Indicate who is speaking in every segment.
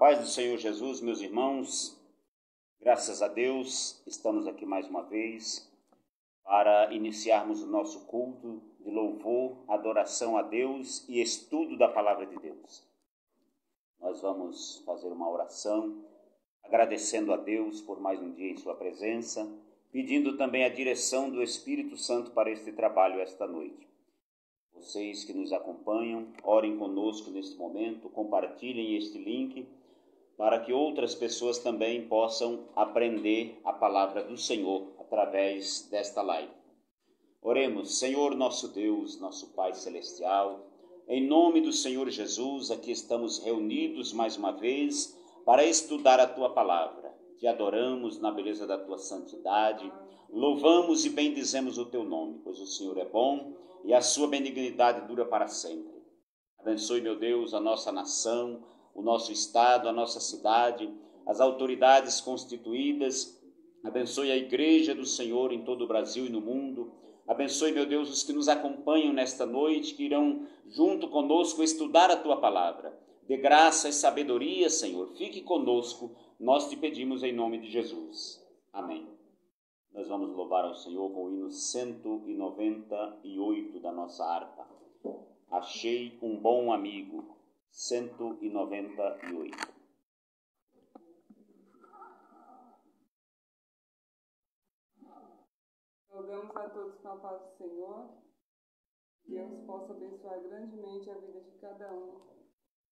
Speaker 1: paz do Senhor Jesus, meus irmãos, graças a Deus, estamos aqui mais uma vez para iniciarmos o nosso culto de louvor, adoração a Deus e estudo da Palavra de Deus. Nós vamos fazer uma oração, agradecendo a Deus por mais um dia em sua presença, pedindo também a direção do Espírito Santo para este trabalho esta noite. Vocês que nos acompanham, orem conosco neste momento, compartilhem este link para que outras pessoas também possam aprender a palavra do Senhor através desta live. Oremos. Senhor nosso Deus, nosso Pai Celestial, em nome do Senhor Jesus, aqui estamos reunidos mais uma vez para estudar a Tua palavra. Te adoramos na beleza da Tua santidade, louvamos e bendizemos o Teu nome, pois o Senhor é bom e a Sua benignidade dura para sempre. Abençoe, meu Deus, a nossa nação, o nosso estado, a nossa cidade, as autoridades constituídas. Abençoe a igreja do Senhor em todo o Brasil e no mundo. Abençoe, meu Deus, os que nos acompanham nesta noite, que irão junto conosco estudar a Tua palavra. Dê graça e sabedoria, Senhor. Fique conosco, nós te pedimos em nome de Jesus. Amém. Nós vamos louvar ao Senhor com o hino 198 da nossa harpa. Achei um bom amigo. 198.
Speaker 2: Rogamos a todos com a paz do Senhor. Deus possa abençoar grandemente a vida de cada um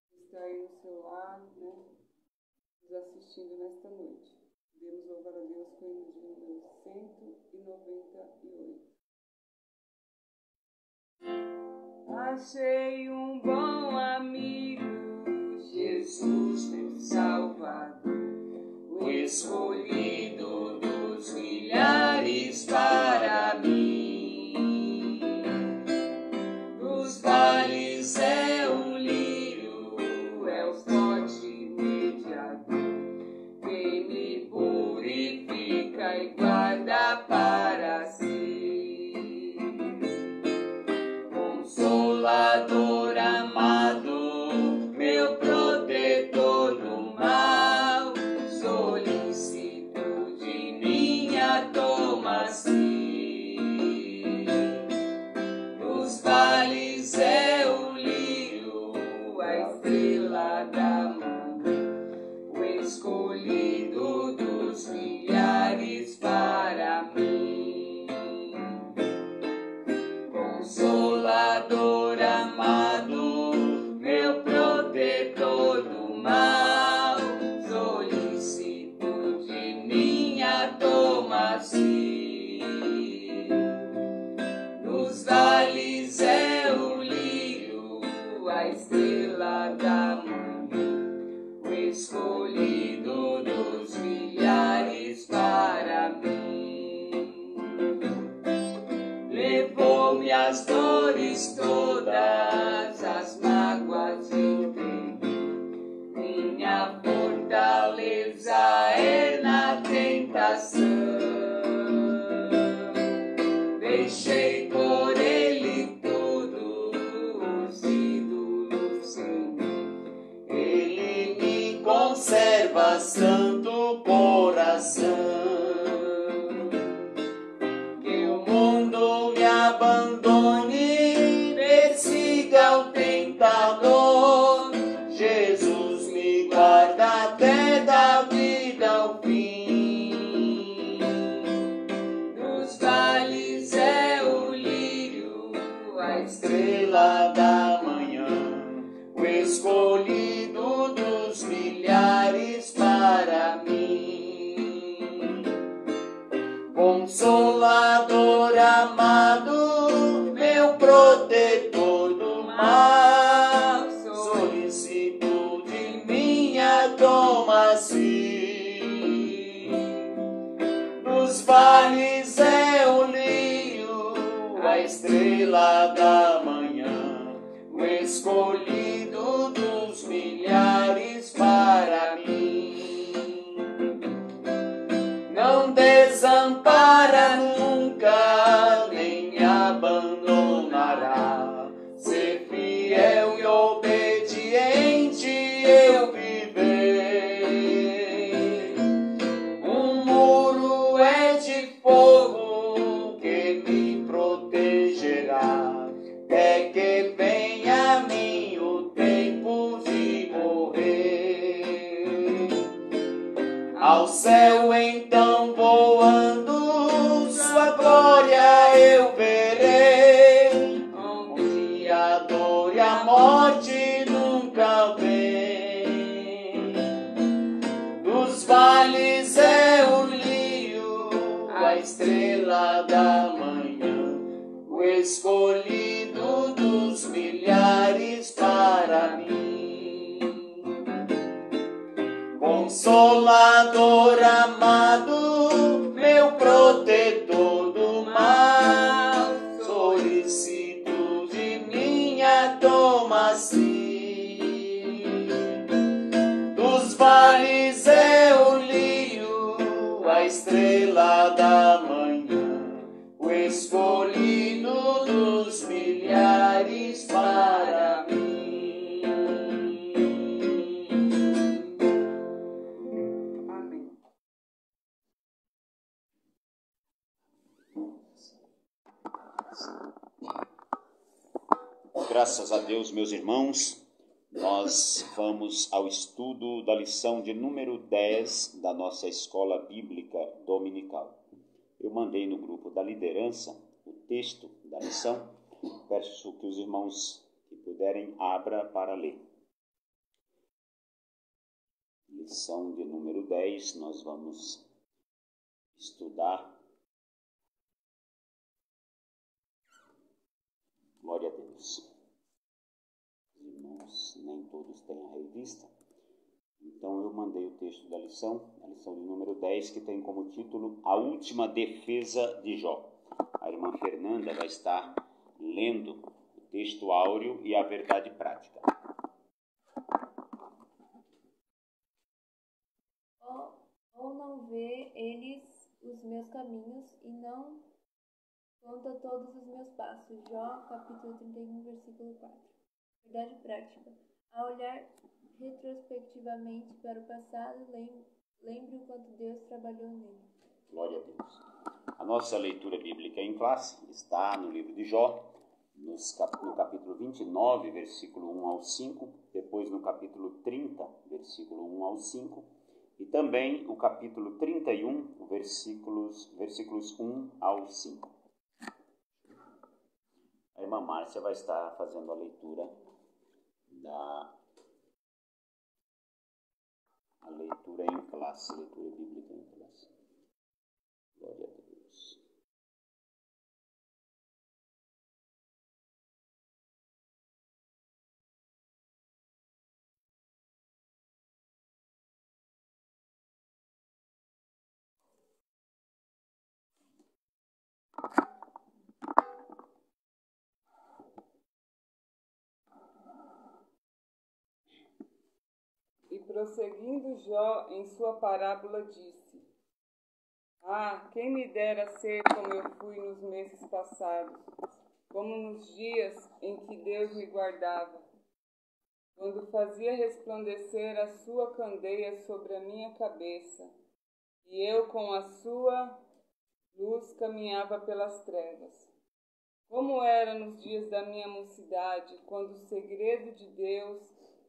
Speaker 2: que está aí no seu lar, nos assistindo nesta noite. Podemos louvar a Deus com o hino de número 198. Achei um bom amigo, Jesus meu Salvador, o escolhido dos milhares para mim. Dos vales é um lírio, é o forte mediador, quem me purifica e guarda para si. Consolador amado, meu protetor no mal, solicito de minha toma-se. Nos vales é o lírio, a estrela da manhã, o escolhido dos milhares para mim. Consolador amado, meu protetor do mal, solicito de minha toma-se. Nos vales é o lírio, a estrela da manhã, o escolhido dos milhares para mim. Levou-me as dores todas, as mágoas entendi. Minha fortaleza é na tentação. Deixei por Ele tudo, os ídolos sem mim. Ele me conserva santo coração. Abandone, persiga o tentador. Jesus me guarda até da vida ao fim. Nos vales é o lírio, a estrela da manhã, o escolhido dos milhares para
Speaker 1: Ao céu então voando, sua glória eu verei, onde a dor e a morte nunca vem. Dos vales é o lírio, a estrela da manhã, o escolhido dos milhares para mim. Consolador amado, meu protetor do mal, solicito de minha toma-se. Dos vales é o lírio, a estrela da manhã, o escolhido dos milhares para mim.
Speaker 2: Amém.
Speaker 1: Graças a Deus, meus irmãos, nós vamos ao estudo da lição de número 10 da nossa escola bíblica dominical. Eu mandei no grupo da liderança o texto da lição. Peço que os irmãos que puderem abra para ler. Lição de número 10, nós vamos estudar. Glória a Deus. Os irmãos nem todos têm a revista. Então eu mandei o texto da lição, a lição de número 10, que tem como título A Última Defesa de Jó. A irmã Fernanda vai estar lendo o texto áureo e a verdade prática.
Speaker 3: Ou não vê eles os meus caminhos e não conta todos os meus passos. Jó, capítulo 31, versículo 4. Verdade prática. Ao olhar retrospectivamente para o passado, lembre o quanto Deus trabalhou nele.
Speaker 1: Glória a Deus. A nossa leitura bíblica em classe está no livro de Jó, no capítulo 29, versículo 1 ao 5, depois no capítulo 30, versículo 1 ao 5, e também o capítulo 31, versículos 1 ao 5. A irmã Márcia vai estar fazendo a leitura em classe, leitura bíblica em classe. Glória a Deus.
Speaker 2: E prosseguindo Jó em sua parábola disse: Ah, quem me dera ser como eu fui nos meses passados, como nos dias em que Deus me guardava, quando fazia resplandecer a sua candeia sobre a minha cabeça, e eu com a sua luz caminhava pelas trevas. Como era nos dias da minha mocidade, quando o segredo de Deus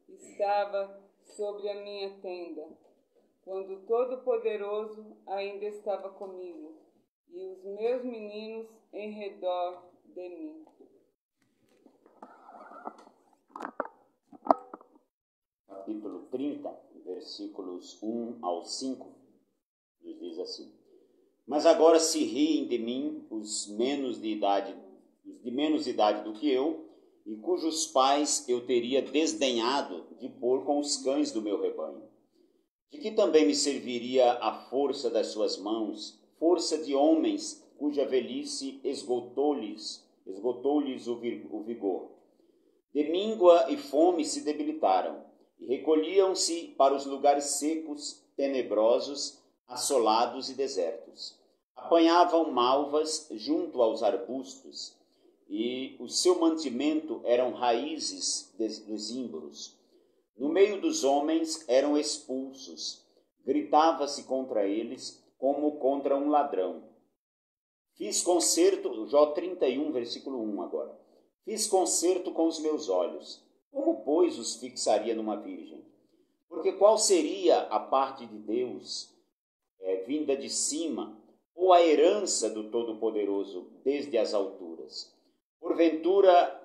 Speaker 2: estava sobre a minha tenda, quando o Todo-Poderoso ainda estava comigo, e os meus meninos em redor de mim.
Speaker 1: Capítulo 30, versículos 1 ao 5, nos diz assim: Mas agora se riem de mim os de menos idade do que eu, e cujos pais eu teria desdenhado de pôr com os cães do meu rebanho. De que também me serviria a força das suas mãos, força de homens cuja velhice esgotou-lhes o vigor. De míngua e fome se debilitaram, e recolhiam-se para os lugares secos, tenebrosos, assolados e desertos. Apanhavam malvas junto aos arbustos, e o seu mantimento eram raízes dos ímboros. No meio dos homens eram expulsos. Gritava-se contra eles como contra um ladrão. Fiz concerto, Jó 31, versículo 1 agora. Fiz concerto com os meus olhos. Como, pois, os fixaria numa virgem? Porque qual seria a parte de Deus? vinda de cima, ou a herança do Todo-Poderoso desde as alturas? Porventura,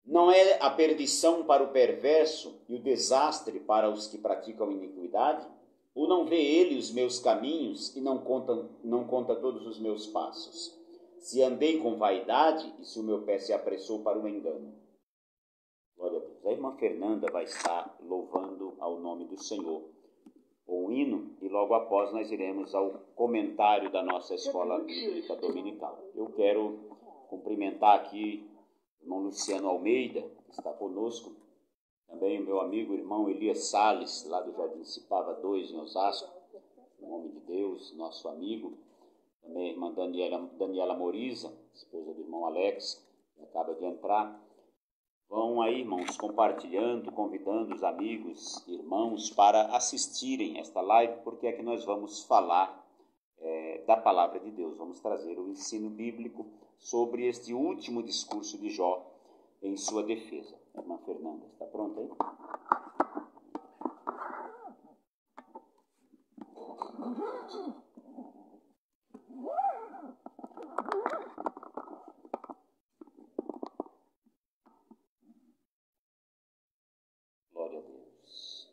Speaker 1: não é a perdição para o perverso e o desastre para os que praticam iniquidade? Ou não vê ele os meus caminhos e não conta todos os meus passos? Se andei com vaidade e se o meu pé se apressou para o engano. Glória a Deus. A irmã Fernanda vai estar louvando ao nome do Senhor com o hino, e logo após nós iremos ao comentário da nossa escola bíblica dominical. Eu quero cumprimentar aqui o irmão Luciano Almeida, que está conosco, também o meu amigo irmão Elias Salles, lá do Jardim Cipava 2, em Osasco, em nome de Deus, nosso amigo. Também a irmã Daniela Moriza, esposa do irmão Alex, que acaba de entrar. Vão aí, irmãos, compartilhando, convidando os amigos, irmãos, para assistirem esta live, porque é que nós vamos falar da palavra de Deus. Vamos trazer o ensino bíblico sobre este último discurso de Jó em sua defesa. A irmã Fernanda, está pronta aí? Glória a Deus.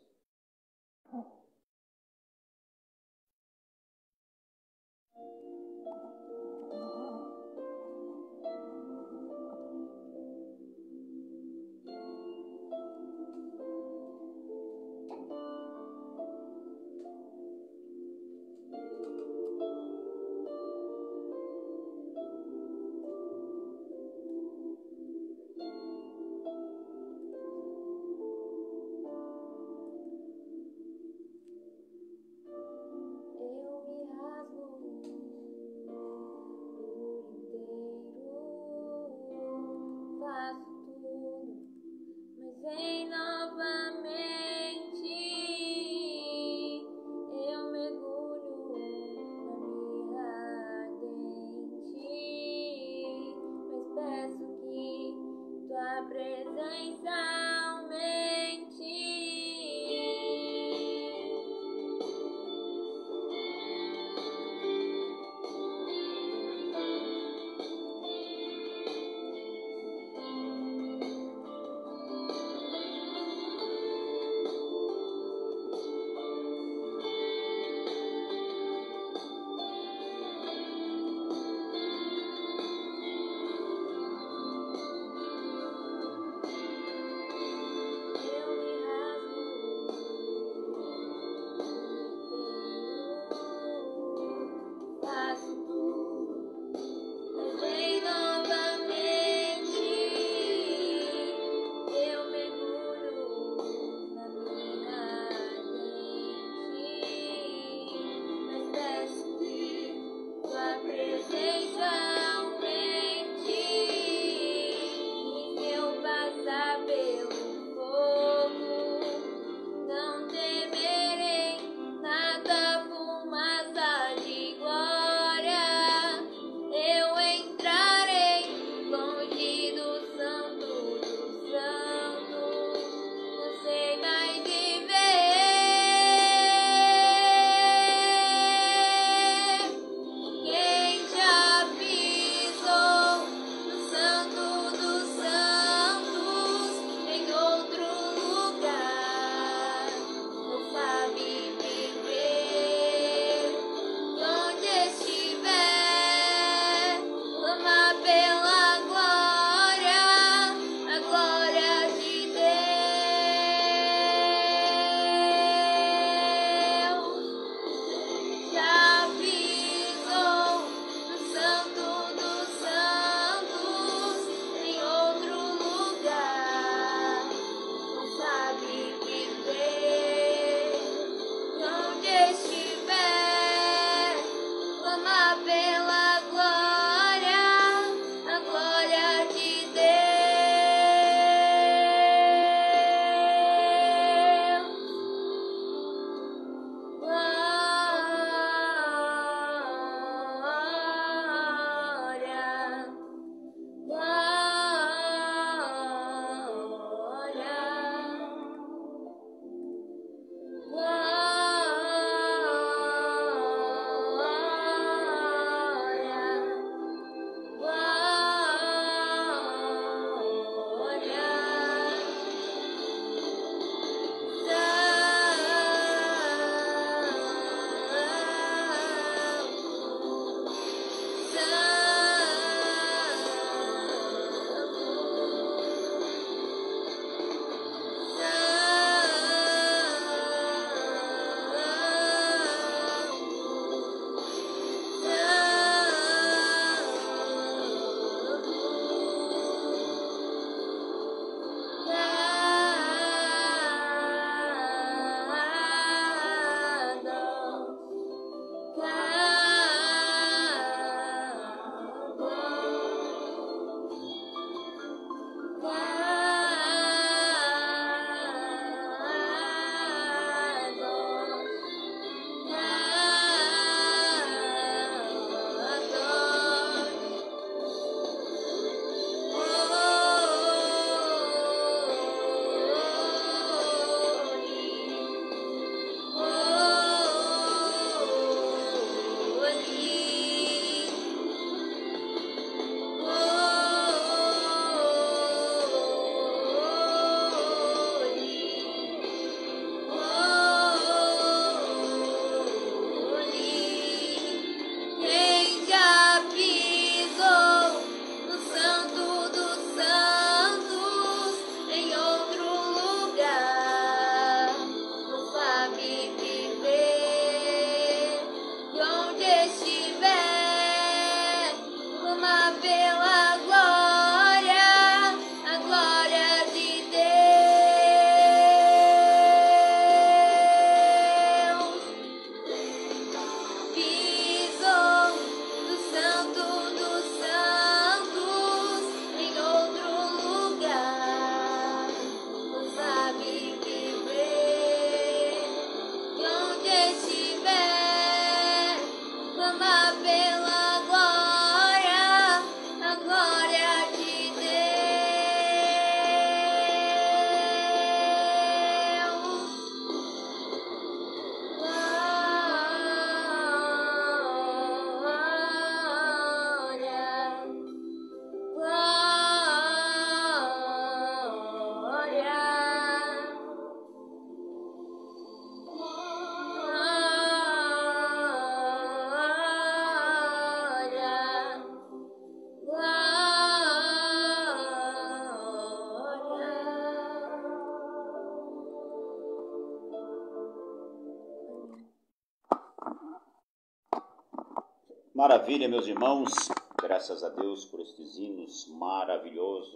Speaker 1: Maravilha, meus irmãos, graças a Deus por estes hinos maravilhoso.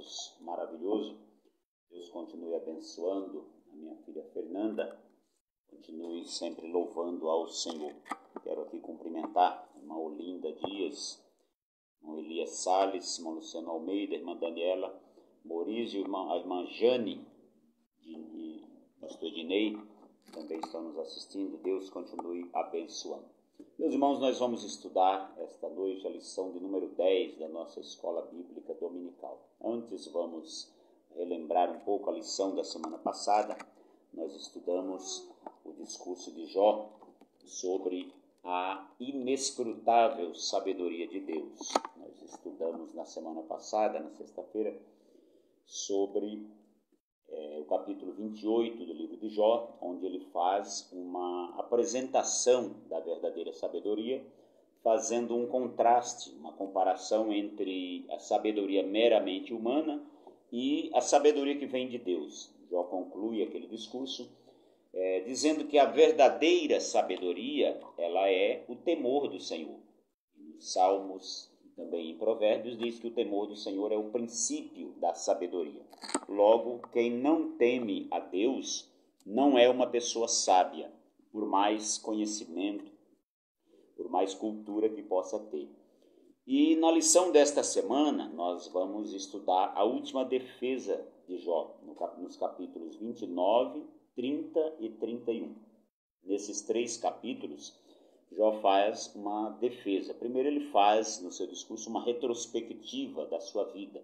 Speaker 1: Deus continue abençoando a minha filha Fernanda, continue sempre louvando ao Senhor. Quero aqui cumprimentar a irmã Olinda Dias, irmão Elias Salles, irmão Luciano Almeida, irmã Daniela Morizio, a irmã Jane, pastor Ednei, também estão nos assistindo. Deus continue abençoando. Meus irmãos, nós vamos estudar esta noite a lição de número 10 da nossa Escola Bíblica Dominical. Antes, vamos relembrar um pouco a lição da semana passada. Nós estudamos o discurso de Jó sobre a inescrutável sabedoria de Deus. Nós estudamos na semana passada, na sexta-feira, sobre o capítulo 28 do livro de Jó, onde ele faz uma apresentação da verdadeira sabedoria, fazendo um contraste, uma comparação entre a sabedoria meramente humana e a sabedoria que vem de Deus. Jó conclui aquele discurso dizendo que a verdadeira sabedoria, ela é o temor do Senhor. Nos Salmos, também em Provérbios, diz que o temor do Senhor é o princípio da sabedoria. Logo, quem não teme a Deus não é uma pessoa sábia, por mais conhecimento, por mais cultura que possa ter. E na lição desta semana, nós vamos estudar a última defesa de Jó, nos capítulos 29, 30 e 31. Nesses 3 capítulos, Jó faz uma defesa. Primeiro, ele faz no seu discurso uma retrospectiva da sua vida.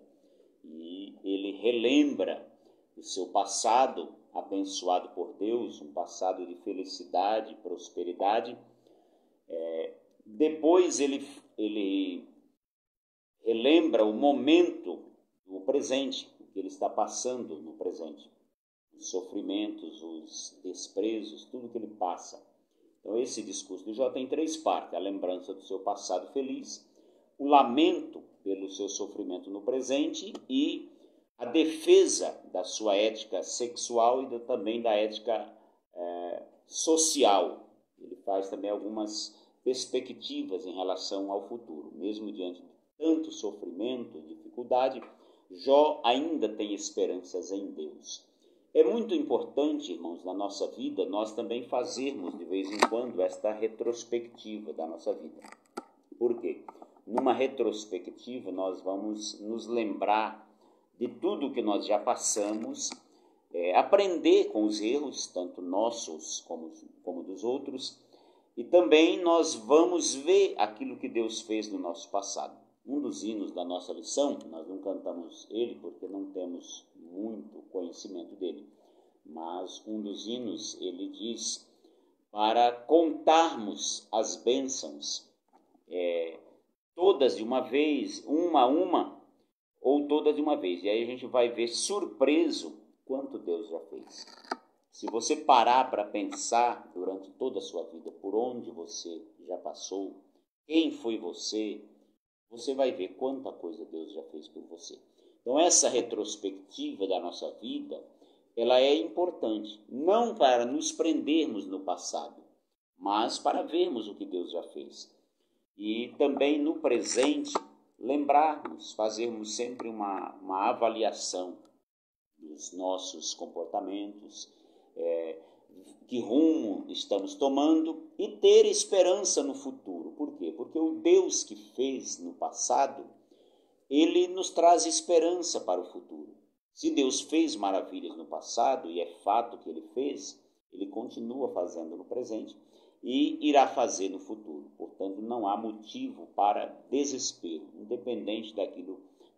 Speaker 1: E ele relembra o seu passado abençoado por Deus, um passado de felicidade, prosperidade. Depois ele relembra o momento, o presente, o que ele está passando no presente. Os sofrimentos, os desprezos, tudo que ele passa. Então, esse discurso de Jó tem 3 partes: a lembrança do seu passado feliz, o lamento pelo seu sofrimento no presente e a defesa da sua ética sexual e também da ética social. Ele faz também algumas perspectivas em relação ao futuro. Mesmo diante de tanto sofrimento, dificuldade, Jó ainda tem esperanças em Deus. É muito importante, irmãos, na nossa vida, nós também fazermos de vez em quando esta retrospectiva da nossa vida. Por quê? Numa retrospectiva, nós vamos nos lembrar de tudo que nós já passamos, aprender com os erros, tanto nossos como dos outros, e também nós vamos ver aquilo que Deus fez no nosso passado. Um dos hinos da nossa lição, nós não cantamos ele porque não temos muito conhecimento dele, mas um dos hinos, ele diz para contarmos as bênçãos, todas de uma vez, uma a uma, ou todas de uma vez. E aí a gente vai ver surpreso quanto Deus já fez. Se você parar para pensar durante toda a sua vida, por onde você já passou, quem foi você, você vai ver quanta coisa Deus já fez por você. Então, essa retrospectiva da nossa vida, ela é importante, não para nos prendermos no passado, mas para vermos o que Deus já fez. E também no presente, lembrarmos, fazermos sempre uma avaliação dos nossos comportamentos, que rumo estamos tomando e ter esperança no futuro. Por quê? Porque o Deus que fez no passado, ele nos traz esperança para o futuro. Se Deus fez maravilhas no passado, e é fato que ele fez, ele continua fazendo no presente e irá fazer no futuro. Portanto, não há motivo para desespero, independente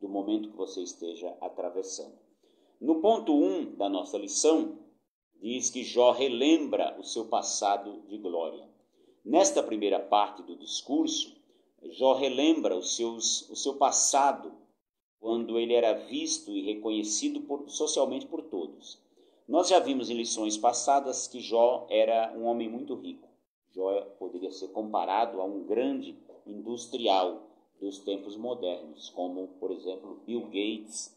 Speaker 1: do momento que você esteja atravessando. No ponto 1 da nossa lição, diz que Jó relembra o seu passado de glória. Nesta primeira parte do discurso, Jó relembra o seu passado, quando ele era visto e reconhecido socialmente por todos. Nós já vimos em lições passadas que Jó era um homem muito rico. Jó poderia ser comparado a um grande industrial dos tempos modernos, como, por exemplo, Bill Gates,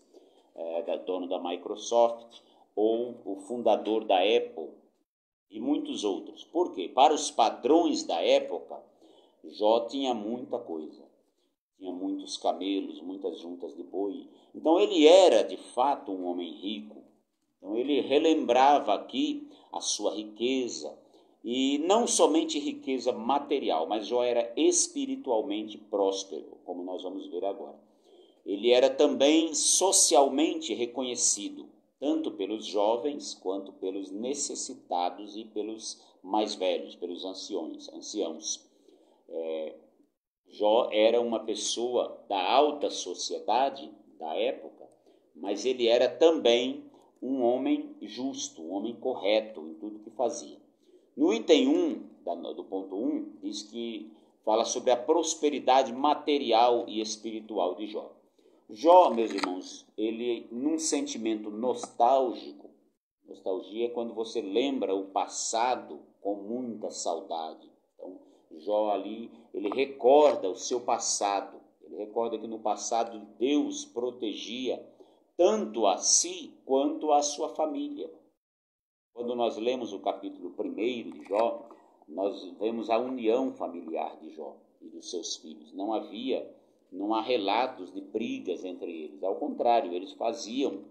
Speaker 1: dono da Microsoft, ou o fundador da Apple, e muitos outros. Por quê? Para os padrões da época, Jó tinha muita coisa, tinha muitos camelos, muitas juntas de boi. Então ele era, de fato, um homem rico. Então ele relembrava aqui a sua riqueza, e não somente riqueza material, mas Jó era espiritualmente próspero, como nós vamos ver agora. Ele era também socialmente reconhecido, tanto pelos jovens quanto pelos necessitados e pelos mais velhos, pelos anciãos. Jó era uma pessoa da alta sociedade da época, mas ele era também um homem justo, um homem correto em tudo que fazia. No item 1, do ponto 1, diz que fala sobre a prosperidade material e espiritual de Jó. Jó, meus irmãos, ele num sentimento nostálgico, nostalgia é quando você lembra o passado com muita saudade. Então, Jó ali, ele recorda o seu passado, ele recorda que no passado Deus protegia tanto a si quanto a sua família. Quando nós lemos o capítulo 1 de Jó, nós vemos a união familiar de Jó e dos seus filhos. Não há relatos de brigas entre eles. Ao contrário, eles faziam,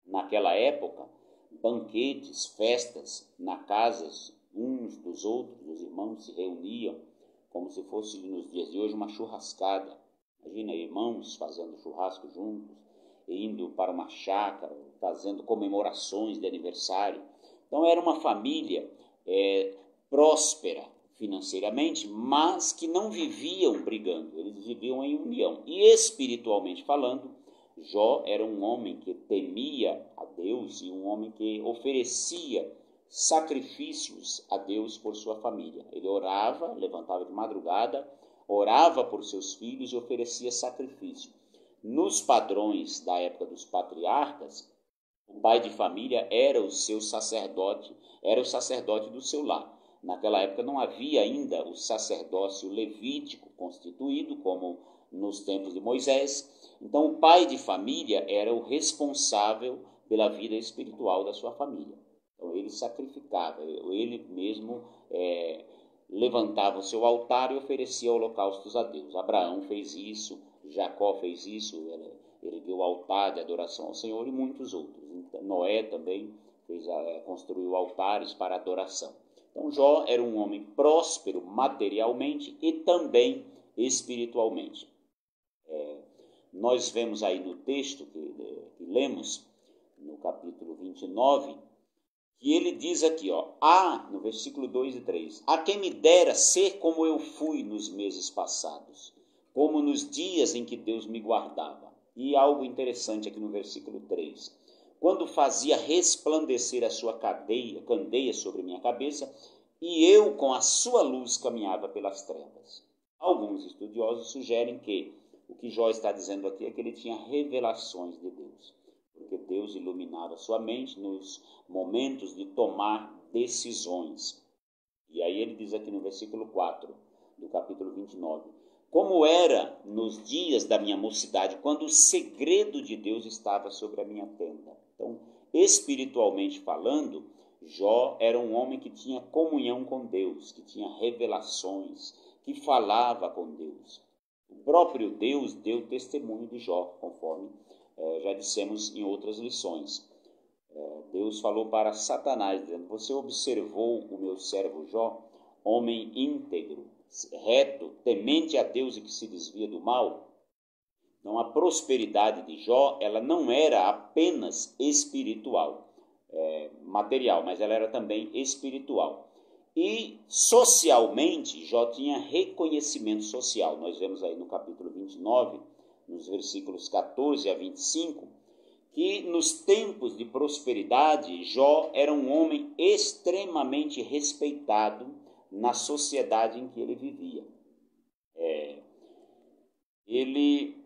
Speaker 1: naquela época, banquetes, festas na casas uns dos outros. Os irmãos se reuniam como se fosse nos dias de hoje uma churrascada. Imagina irmãos fazendo churrasco juntos, indo para uma chácara, fazendo comemorações de aniversário. Então era uma família próspera financeiramente, mas que não viviam brigando, eles viviam em união. E espiritualmente falando, Jó era um homem que temia a Deus e um homem que oferecia sacrifícios a Deus por sua família. Ele orava, levantava de madrugada, orava por seus filhos e oferecia sacrifício. Nos padrões da época dos patriarcas, o pai de família era o seu sacerdote, era o sacerdote do seu lar. Naquela época não havia ainda o sacerdócio levítico constituído, como nos tempos de Moisés. Então o pai de família era o responsável pela vida espiritual da sua família. Então ele sacrificava, ele mesmo levantava o seu altar e oferecia holocaustos a Deus. Abraão fez isso, Jacó fez isso, ergueu o altar de adoração ao Senhor e muitos outros. Noé também construiu altares para adoração. Então Jó era um homem próspero materialmente e também espiritualmente. Nós vemos aí no texto que lemos, no capítulo 29, que ele diz aqui, no versículo 2 e 3, a quem me dera ser como eu fui nos meses passados, como nos dias em que Deus me guardava. E algo interessante aqui no versículo 3, quando fazia resplandecer a sua candeia sobre minha cabeça, e eu com a sua luz caminhava pelas trevas. Alguns estudiosos sugerem que o que Jó está dizendo aqui é que ele tinha revelações de Deus, porque Deus iluminava sua mente nos momentos de tomar decisões. E aí ele diz aqui no versículo 4 do capítulo 29, como era nos dias da minha mocidade, quando o segredo de Deus estava sobre a minha tenda. Então, espiritualmente falando, Jó era um homem que tinha comunhão com Deus, que tinha revelações, que falava com Deus. O próprio Deus deu testemunho de Jó, conforme já dissemos em outras lições. Deus falou para Satanás, dizendo, você observou o meu servo Jó, homem íntegro, reto, temente a Deus e que se desvia do mal? Então a prosperidade de Jó, ela não era apenas espiritual, material, mas ela era também espiritual. E socialmente, Jó tinha reconhecimento social. Nós vemos aí no capítulo 29, nos versículos 14 a 25, que nos tempos de prosperidade, Jó era um homem extremamente respeitado na sociedade em que ele vivia. Ele,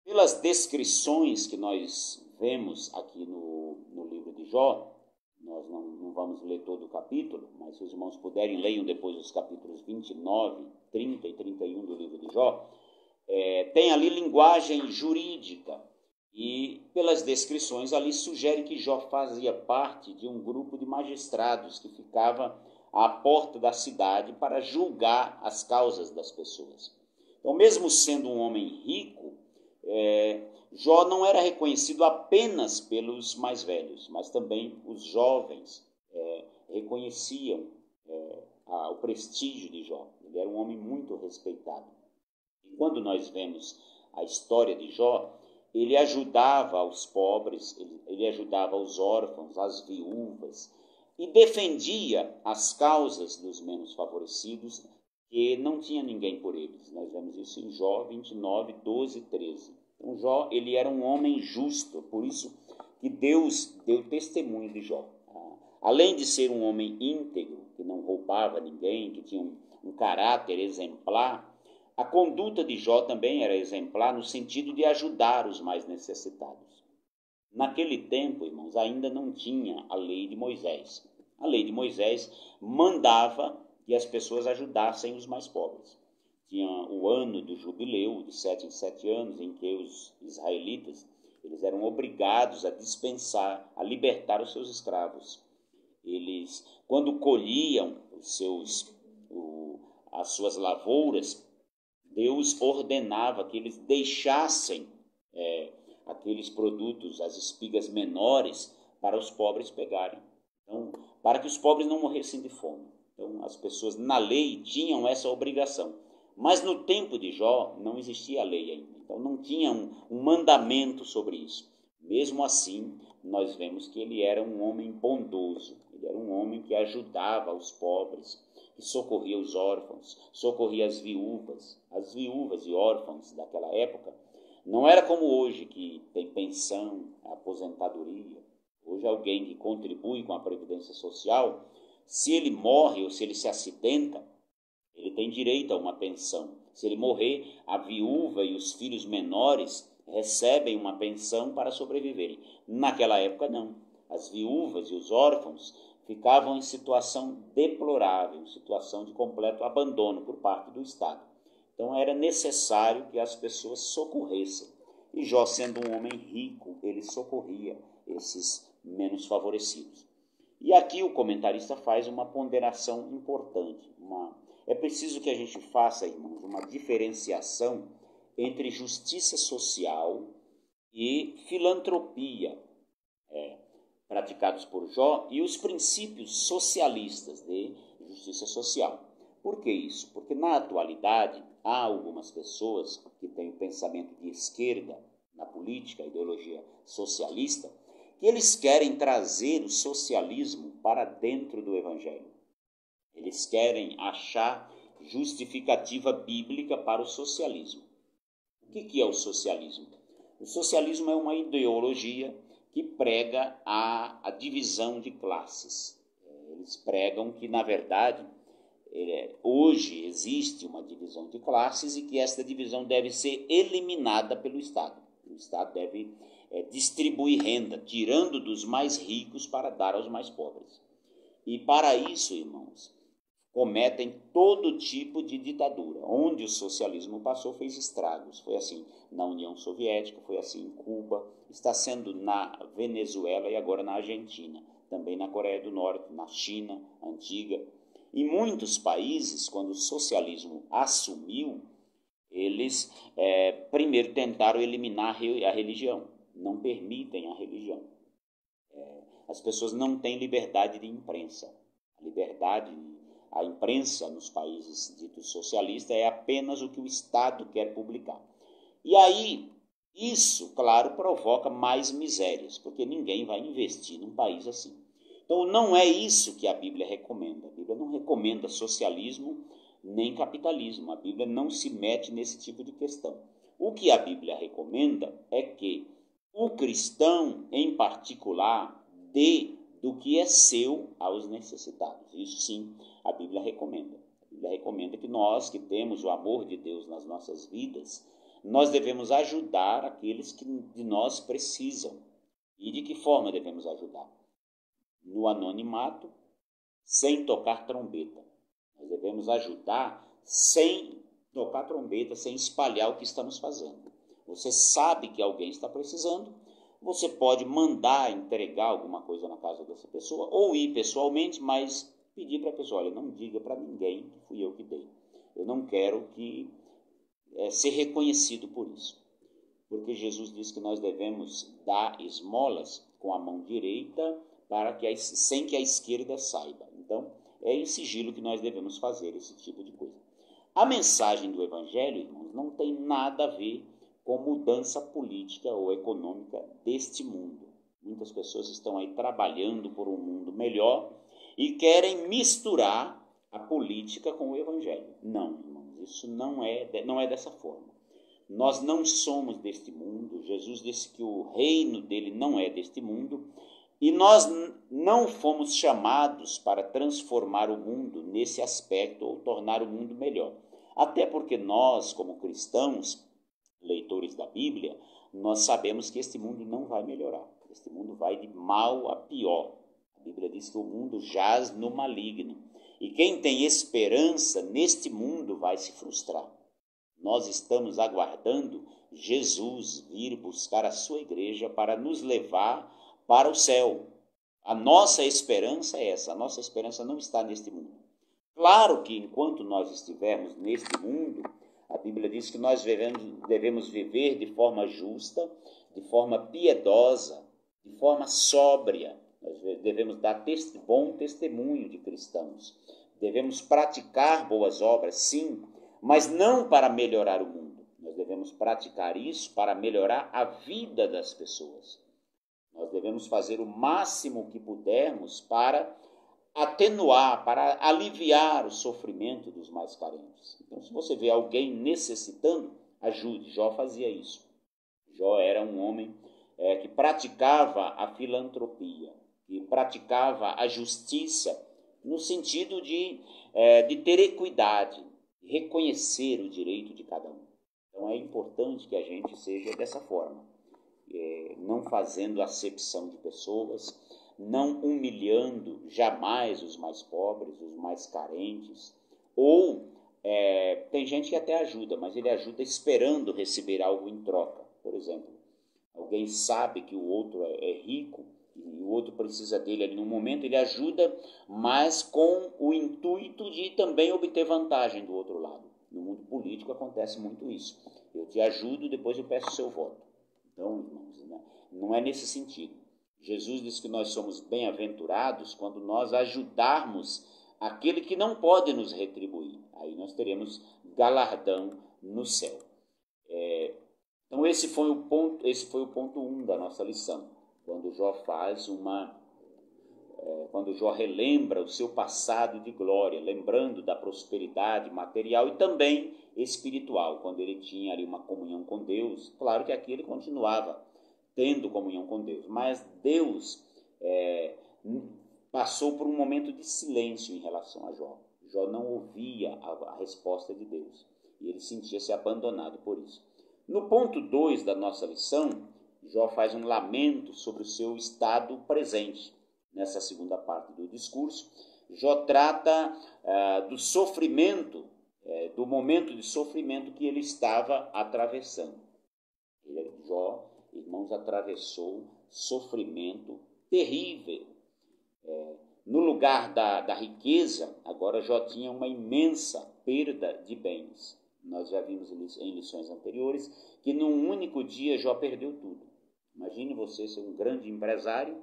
Speaker 1: pelas descrições que nós vemos aqui no livro de Jó, nós não vamos ler todo o capítulo, mas se os irmãos puderem, leiam depois os capítulos 29, 30 e 31 do livro de Jó. Tem ali linguagem jurídica e, pelas descrições ali, sugere que Jó fazia parte de um grupo de magistrados que ficava à porta da cidade para julgar as causas das pessoas. Então, mesmo sendo um homem rico, Jó não era reconhecido apenas pelos mais velhos, mas também os jovens reconheciam o prestígio de Jó. Ele era um homem muito respeitado. E quando nós vemos a história de Jó, ele ajudava os pobres, ele ajudava os órfãos, as viúvas, e defendia as causas dos menos favorecidos, que não tinha ninguém por eles. Nós vemos isso em Jó 29, 12 e 13. Então, Jó, ele era um homem justo, por isso que Deus deu testemunho de Jó. Além de ser um homem íntegro, que não roubava ninguém, que tinha um caráter exemplar, a conduta de Jó também era exemplar no sentido de ajudar os mais necessitados. Naquele tempo, irmãos, ainda não tinha a lei de Moisés. A lei de Moisés mandava que as pessoas ajudassem os mais pobres. Tinha o ano do jubileu, de 7 em 7 anos, em que os israelitas eles eram obrigados a dispensar, a libertar os seus escravos. Eles, quando colhiam as suas lavouras, Deus ordenava que eles deixassem aqueles produtos, as espigas menores, para os pobres pegarem. Então, para que os pobres não morressem de fome. Então, as pessoas na lei tinham essa obrigação. Mas no tempo de Jó não existia a lei ainda. Então, não tinha um mandamento sobre isso. Mesmo assim, nós vemos que ele era um homem bondoso. Ele era um homem que ajudava os pobres, que socorria os órfãos, socorria as viúvas. As viúvas e órfãos daquela época não era como hoje, que tem pensão, aposentadoria. Hoje alguém que contribui com a Previdência Social, se ele morre ou se ele se acidenta, ele tem direito a uma pensão. Se ele morrer, a viúva e os filhos menores recebem uma pensão para sobreviverem. Naquela época não. As viúvas e os órfãos ficavam em situação deplorável, em situação de completo abandono por parte do Estado. Então era necessário que as pessoas socorressem. E Jó, sendo um homem rico, ele socorria esses menos favorecidos. E aqui o comentarista faz uma ponderação importante. É preciso que a gente faça, irmãos, uma diferenciação entre justiça social e filantropia praticados por Jó e os princípios socialistas de justiça social. Por que isso? Porque na atualidade há algumas pessoas que têm o pensamento de esquerda na política, a ideologia socialista, que eles querem trazer o socialismo para dentro do Evangelho. Eles querem achar justificativa bíblica para o socialismo. O que é o socialismo? O socialismo é uma ideologia que prega a divisão de classes. Eles pregam que, na verdade, hoje existe uma divisão de classes e que esta divisão deve ser eliminada pelo Estado. O Estado deve distribuir renda, tirando dos mais ricos para dar aos mais pobres. E para isso, irmãos, cometem todo tipo de ditadura. Onde o socialismo passou, fez estragos. Foi assim na União Soviética, foi assim em Cuba, está sendo na Venezuela e agora na Argentina, também na Coreia do Norte, na China antiga. Em muitos países, quando o socialismo assumiu, eles primeiro tentaram eliminar a religião, não permitem a religião. As pessoas não têm liberdade de imprensa. A imprensa nos países ditos socialistas é apenas o que o Estado quer publicar. E aí, isso, claro, provoca mais misérias, porque ninguém vai investir num país assim. Então, não é isso que a Bíblia recomenda. A Bíblia não recomenda socialismo nem capitalismo. A Bíblia não se mete nesse tipo de questão. O que a Bíblia recomenda é que o cristão, em particular, dê do que é seu aos necessitados. Isso sim, a Bíblia recomenda. A Bíblia recomenda que nós, que temos o amor de Deus nas nossas vidas, nós devemos ajudar aqueles que de nós precisam. E de que forma devemos ajudar? No anonimato, sem tocar trombeta. Nós devemos ajudar sem tocar trombeta, sem espalhar o que estamos fazendo. Você sabe que alguém está precisando, você pode mandar entregar alguma coisa na casa dessa pessoa, ou ir pessoalmente, mas pedir para a pessoa, olha, não diga para ninguém que fui eu que dei. Eu não quero ser reconhecido por isso. Porque Jesus diz que nós devemos dar esmolas com a mão direita sem que a esquerda saiba. Então, é em sigilo que nós devemos fazer esse tipo de coisa. A mensagem do Evangelho, irmãos, não tem nada a ver com mudança política ou econômica deste mundo. Muitas pessoas estão aí trabalhando por um mundo melhor e querem misturar a política com o Evangelho. Não, irmãos, isso não é dessa forma. Nós não somos deste mundo. Jesus disse que o reino dele não é deste mundo. E nós não fomos chamados para transformar o mundo nesse aspecto ou tornar o mundo melhor. Até porque nós, como cristãos, leitores da Bíblia, nós sabemos que este mundo não vai melhorar. Este mundo vai de mal a pior. A Bíblia diz que o mundo jaz no maligno. E quem tem esperança neste mundo vai se frustrar. Nós estamos aguardando Jesus vir buscar a sua igreja para nos levar para o céu. A nossa esperança é essa. A nossa esperança não está neste mundo. Claro que enquanto nós estivermos neste mundo, a Bíblia diz que nós devemos viver de forma justa, de forma piedosa, de forma sóbria. Nós devemos dar bom testemunho de cristãos. Devemos praticar boas obras, sim, mas não para melhorar o mundo. Nós devemos praticar isso para melhorar a vida das pessoas. Nós devemos fazer o máximo que pudermos para atenuar, para aliviar o sofrimento dos mais carentes. Então, se você vê alguém necessitando, ajude. Jó fazia isso. Jó era um homem que praticava a filantropia, que praticava a justiça no sentido de ter equidade, reconhecer o direito de cada um. Então, é importante que a gente seja dessa forma, não fazendo acepção de pessoas, não humilhando jamais os mais pobres, os mais carentes, ou tem gente que até ajuda, mas ele ajuda esperando receber algo em troca. Por exemplo, alguém sabe que o outro é rico e o outro precisa dele ali no momento, ele ajuda, mas com o intuito de também obter vantagem do outro lado. No mundo político acontece muito isso. Eu te ajudo, depois eu peço o seu voto. Então, irmãos, não é nesse sentido. Jesus diz que nós somos bem-aventurados quando nós ajudarmos aquele que não pode nos retribuir. Aí nós teremos galardão no céu. Então esse foi o ponto 1 da nossa lição. Quando Jó relembra o seu passado de glória, lembrando da prosperidade material e também espiritual, quando ele tinha ali uma comunhão com Deus. Claro que aqui ele continuava tendo comunhão com Deus, mas Deus passou por um momento de silêncio em relação a Jó. Jó não ouvia a resposta de Deus e ele sentia-se abandonado por isso. No ponto 2 da nossa lição, Jó faz um lamento sobre o seu estado presente. Nessa segunda parte do discurso, Jó trata do sofrimento, do momento de sofrimento que ele estava atravessando. Jó, irmãos, atravessou sofrimento terrível. No lugar da riqueza, agora Jó tinha uma imensa perda de bens. Nós já vimos em lições anteriores que num único dia Jó perdeu tudo. Imagine você ser um grande empresário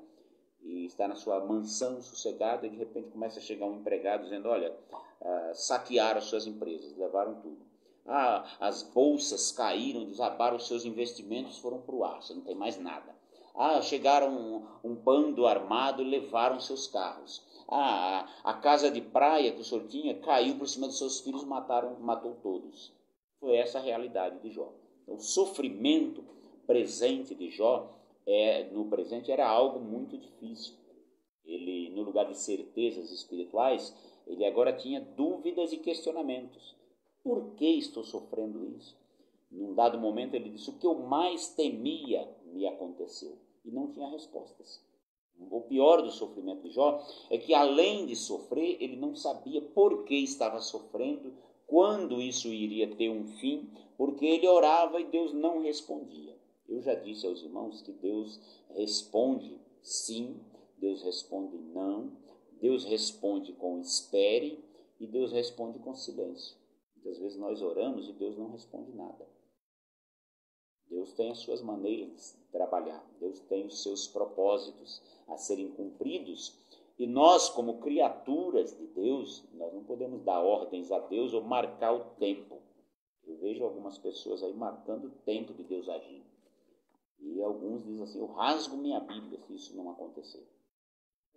Speaker 1: e está na sua mansão sossegada e de repente começa a chegar um empregado dizendo, olha, saquearam as suas empresas, levaram tudo. As bolsas caíram, desabaram os seus investimentos, foram para o ar, você não tem mais nada. Chegaram um bando armado e levaram seus carros. A casa de praia que o senhor tinha caiu por cima dos seus filhos, matou todos. Foi essa a realidade de Jó. Então, o sofrimento presente de Jó, no presente, era algo muito difícil. Ele, no lugar de certezas espirituais, ele agora tinha dúvidas e questionamentos. Por que estou sofrendo isso? Num dado momento ele disse, o que eu mais temia me aconteceu. E não tinha respostas. O pior do sofrimento de Jó é que, além de sofrer, ele não sabia por que estava sofrendo, quando isso iria ter um fim, porque ele orava e Deus não respondia. Eu já disse aos irmãos que Deus responde sim, Deus responde não, Deus responde com espere e Deus responde com silêncio. Muitas vezes nós oramos e Deus não responde nada. Deus tem as suas maneiras de trabalhar, Deus tem os seus propósitos a serem cumpridos, e nós, como criaturas de Deus, nós não podemos dar ordens a Deus ou marcar o tempo. Eu vejo algumas pessoas aí marcando o tempo de Deus agir. E alguns dizem assim, eu rasgo minha Bíblia se isso não acontecer.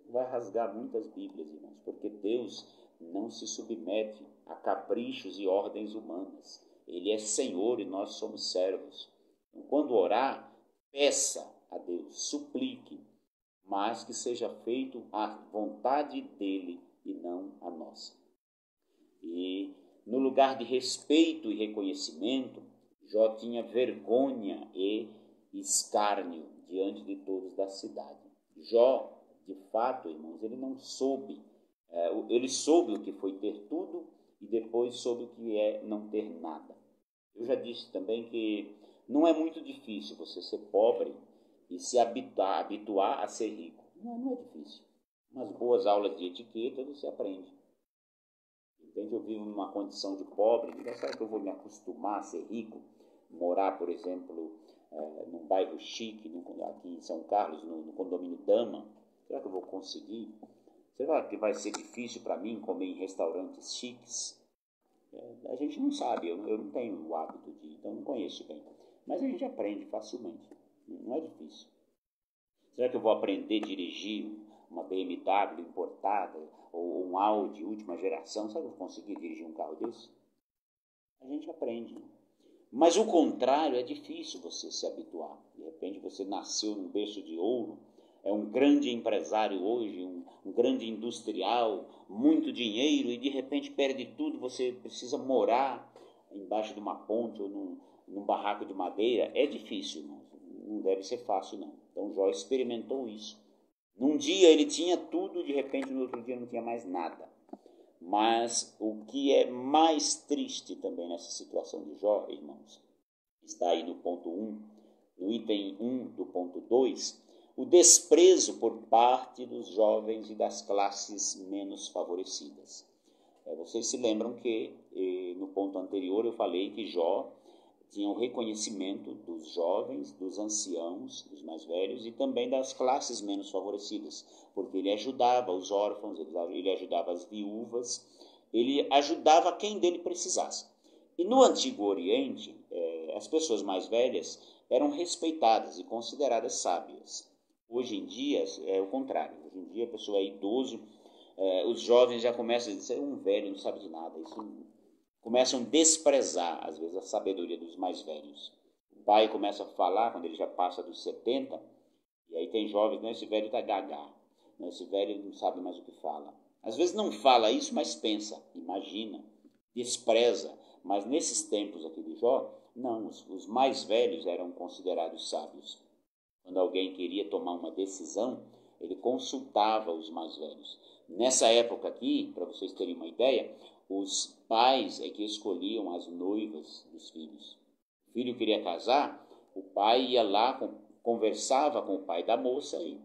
Speaker 1: Vai rasgar muitas Bíblias, irmãos, porque Deus não se submete a caprichos e ordens humanas. Ele é Senhor e nós somos servos. Então, quando orar, peça a Deus, suplique, mas que seja feito a vontade dele e não a nossa. E no lugar de respeito e reconhecimento, Jó tinha vergonha e escárnio diante de todos da cidade. Jó, de fato, irmãos, ele não soube, ele soube o que foi ter tudo e depois soube o que é não ter nada. Eu já disse também que não é muito difícil você ser pobre e se habituar a ser rico. Não é difícil. Umas boas aulas de etiqueta você aprende. Entende? Eu vivo numa condição de pobre, será que eu vou me acostumar a ser rico? Morar, por exemplo, num bairro chique, aqui em São Carlos, no condomínio Dama. Será que eu vou conseguir? Será que vai ser difícil para mim comer em restaurantes chiques? A gente não sabe, eu não tenho o hábito de ir, então não conheço bem. Mas a gente aprende facilmente, não é difícil. Será que eu vou aprender a dirigir uma BMW importada ou um Audi última geração? Será que eu vou conseguir dirigir um carro desse? A gente aprende. Mas o contrário é difícil você se habituar. De repente você nasceu num berço de ouro, é um grande empresário hoje, um grande industrial, muito dinheiro, e de repente perde tudo, você precisa morar embaixo de uma ponte ou num barraco de madeira. É difícil, não deve ser fácil não. Então Jó experimentou isso. Num dia ele tinha tudo, de repente no outro dia não tinha mais nada. Mas o que é mais triste também nessa situação de Jó, irmãos, está aí no ponto 1, no item 1 do ponto 2, o desprezo por parte dos jovens e das classes menos favorecidas. Vocês se lembram que no ponto anterior eu falei que Jó tinha o reconhecimento dos jovens, dos anciãos, dos mais velhos e também das classes menos favorecidas, porque ele ajudava os órfãos, ele ajudava as viúvas, ele ajudava quem dele precisasse. E no Antigo Oriente, as pessoas mais velhas eram respeitadas e consideradas sábias. Hoje em dia é o contrário. Hoje em dia a pessoa é idoso, os jovens já começam a dizer, um velho não sabe de nada. Isso começam a desprezar, às vezes, a sabedoria dos mais velhos. O pai começa a falar quando ele já passa dos 70, e aí tem jovens, esse velho está gaga, esse velho não sabe mais o que fala. Às vezes não fala isso, mas pensa, imagina, despreza. Mas nesses tempos aqui de Jó, não, os mais velhos eram considerados sábios. Quando alguém queria tomar uma decisão, ele consultava os mais velhos. Nessa época aqui, para vocês terem uma ideia, os pais é que escolhiam as noivas dos filhos. O filho queria casar, o pai ia lá, conversava com o pai da moça, e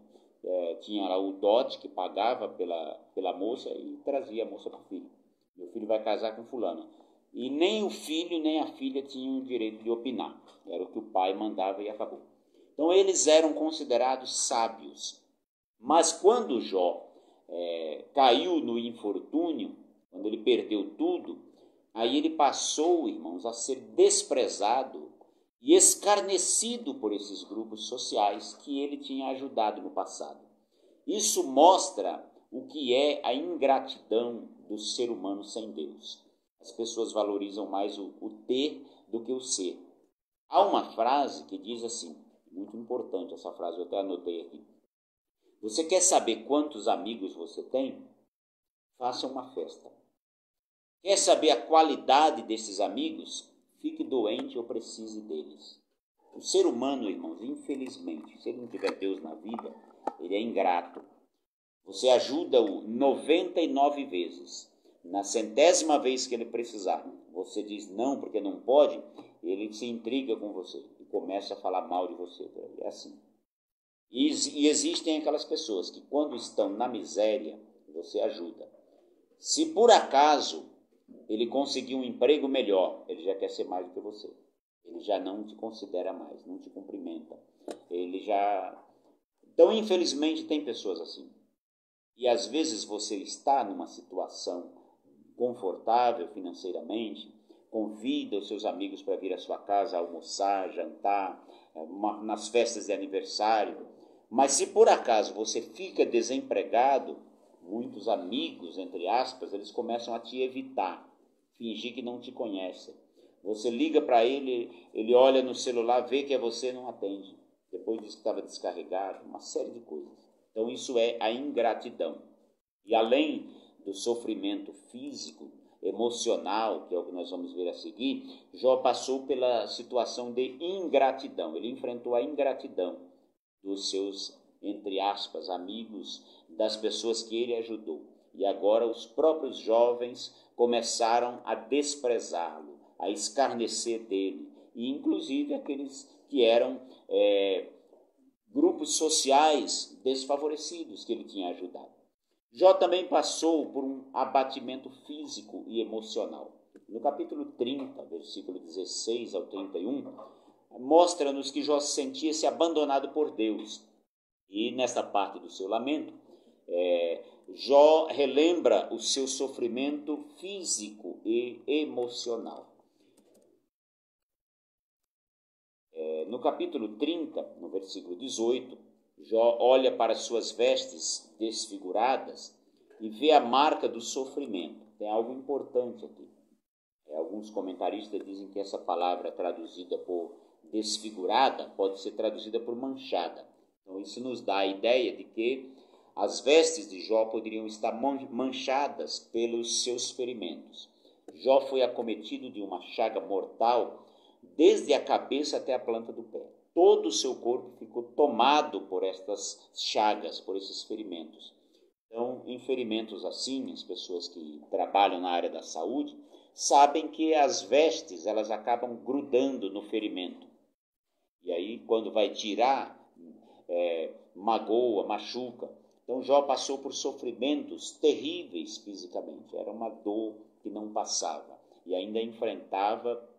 Speaker 1: tinha lá o dote que pagava pela moça e trazia a moça para o filho. Meu filho vai casar com fulana. E nem o filho nem a filha tinham o direito de opinar. Era o que o pai mandava e acabou. Então eles eram considerados sábios. Mas quando Jó caiu no infortúnio, quando ele perdeu tudo, aí ele passou, irmãos, a ser desprezado e escarnecido por esses grupos sociais que ele tinha ajudado no passado. Isso mostra o que é a ingratidão do ser humano sem Deus. As pessoas valorizam mais o ter do que o ser. Há uma frase que diz assim, muito importante essa frase, eu até anotei aqui. Você quer saber quantos amigos você tem? Faça uma festa. Quer saber a qualidade desses amigos? Fique doente ou precise deles. O ser humano, irmãos, infelizmente, se ele não tiver Deus na vida, ele é ingrato. Você ajuda-o 99 vezes. Na 100ª vez que ele precisar, você diz não porque não pode, ele se intriga com você e começa a falar mal de você. É assim. E existem aquelas pessoas que quando estão na miséria, você ajuda. Se por acaso ele conseguir um emprego melhor, ele já quer ser mais do que você. Ele já não te considera mais, não te cumprimenta. Então, infelizmente, tem pessoas assim. E às vezes você está numa situação confortável financeiramente, convida os seus amigos para vir à sua casa almoçar, jantar, nas festas de aniversário. Mas se por acaso você fica desempregado, muitos amigos, entre aspas, eles começam a te evitar, fingir que não te conhecem. Você liga para ele, ele olha no celular, vê que é você, não atende. Depois diz que estava descarregado, uma série de coisas. Então isso é a ingratidão. E além do sofrimento físico, emocional, que é o que nós vamos ver a seguir, Jó passou pela situação de ingratidão. Ele enfrentou a ingratidão dos seus, entre aspas, amigos, das pessoas que ele ajudou. E agora os próprios jovens começaram a desprezá-lo, a escarnecer dele, e inclusive aqueles que eram grupos sociais desfavorecidos que ele tinha ajudado. Jó também passou por um abatimento físico e emocional. No capítulo 30, versículo 16 ao 31, mostra-nos que Jó sentia-se abandonado por Deus. E nesta parte do seu lamento, Jó relembra o seu sofrimento físico e emocional. No capítulo 30, no versículo 18, Jó olha para suas vestes desfiguradas e vê a marca do sofrimento. Tem algo importante aqui. Alguns comentaristas dizem que essa palavra traduzida por desfigurada pode ser traduzida por manchada. Então isso nos dá a ideia de que as vestes de Jó poderiam estar manchadas pelos seus ferimentos. Jó foi acometido de uma chaga mortal desde a cabeça até a planta do pé. Todo o seu corpo ficou tomado por estas chagas, por esses ferimentos. Então, em ferimentos assim, as pessoas que trabalham na área da saúde sabem que as vestes, elas acabam grudando no ferimento. E aí, quando vai tirar, magoa, machuca. Então, Jó passou por sofrimentos terríveis fisicamente. Era uma dor que não passava. E ainda enfrentava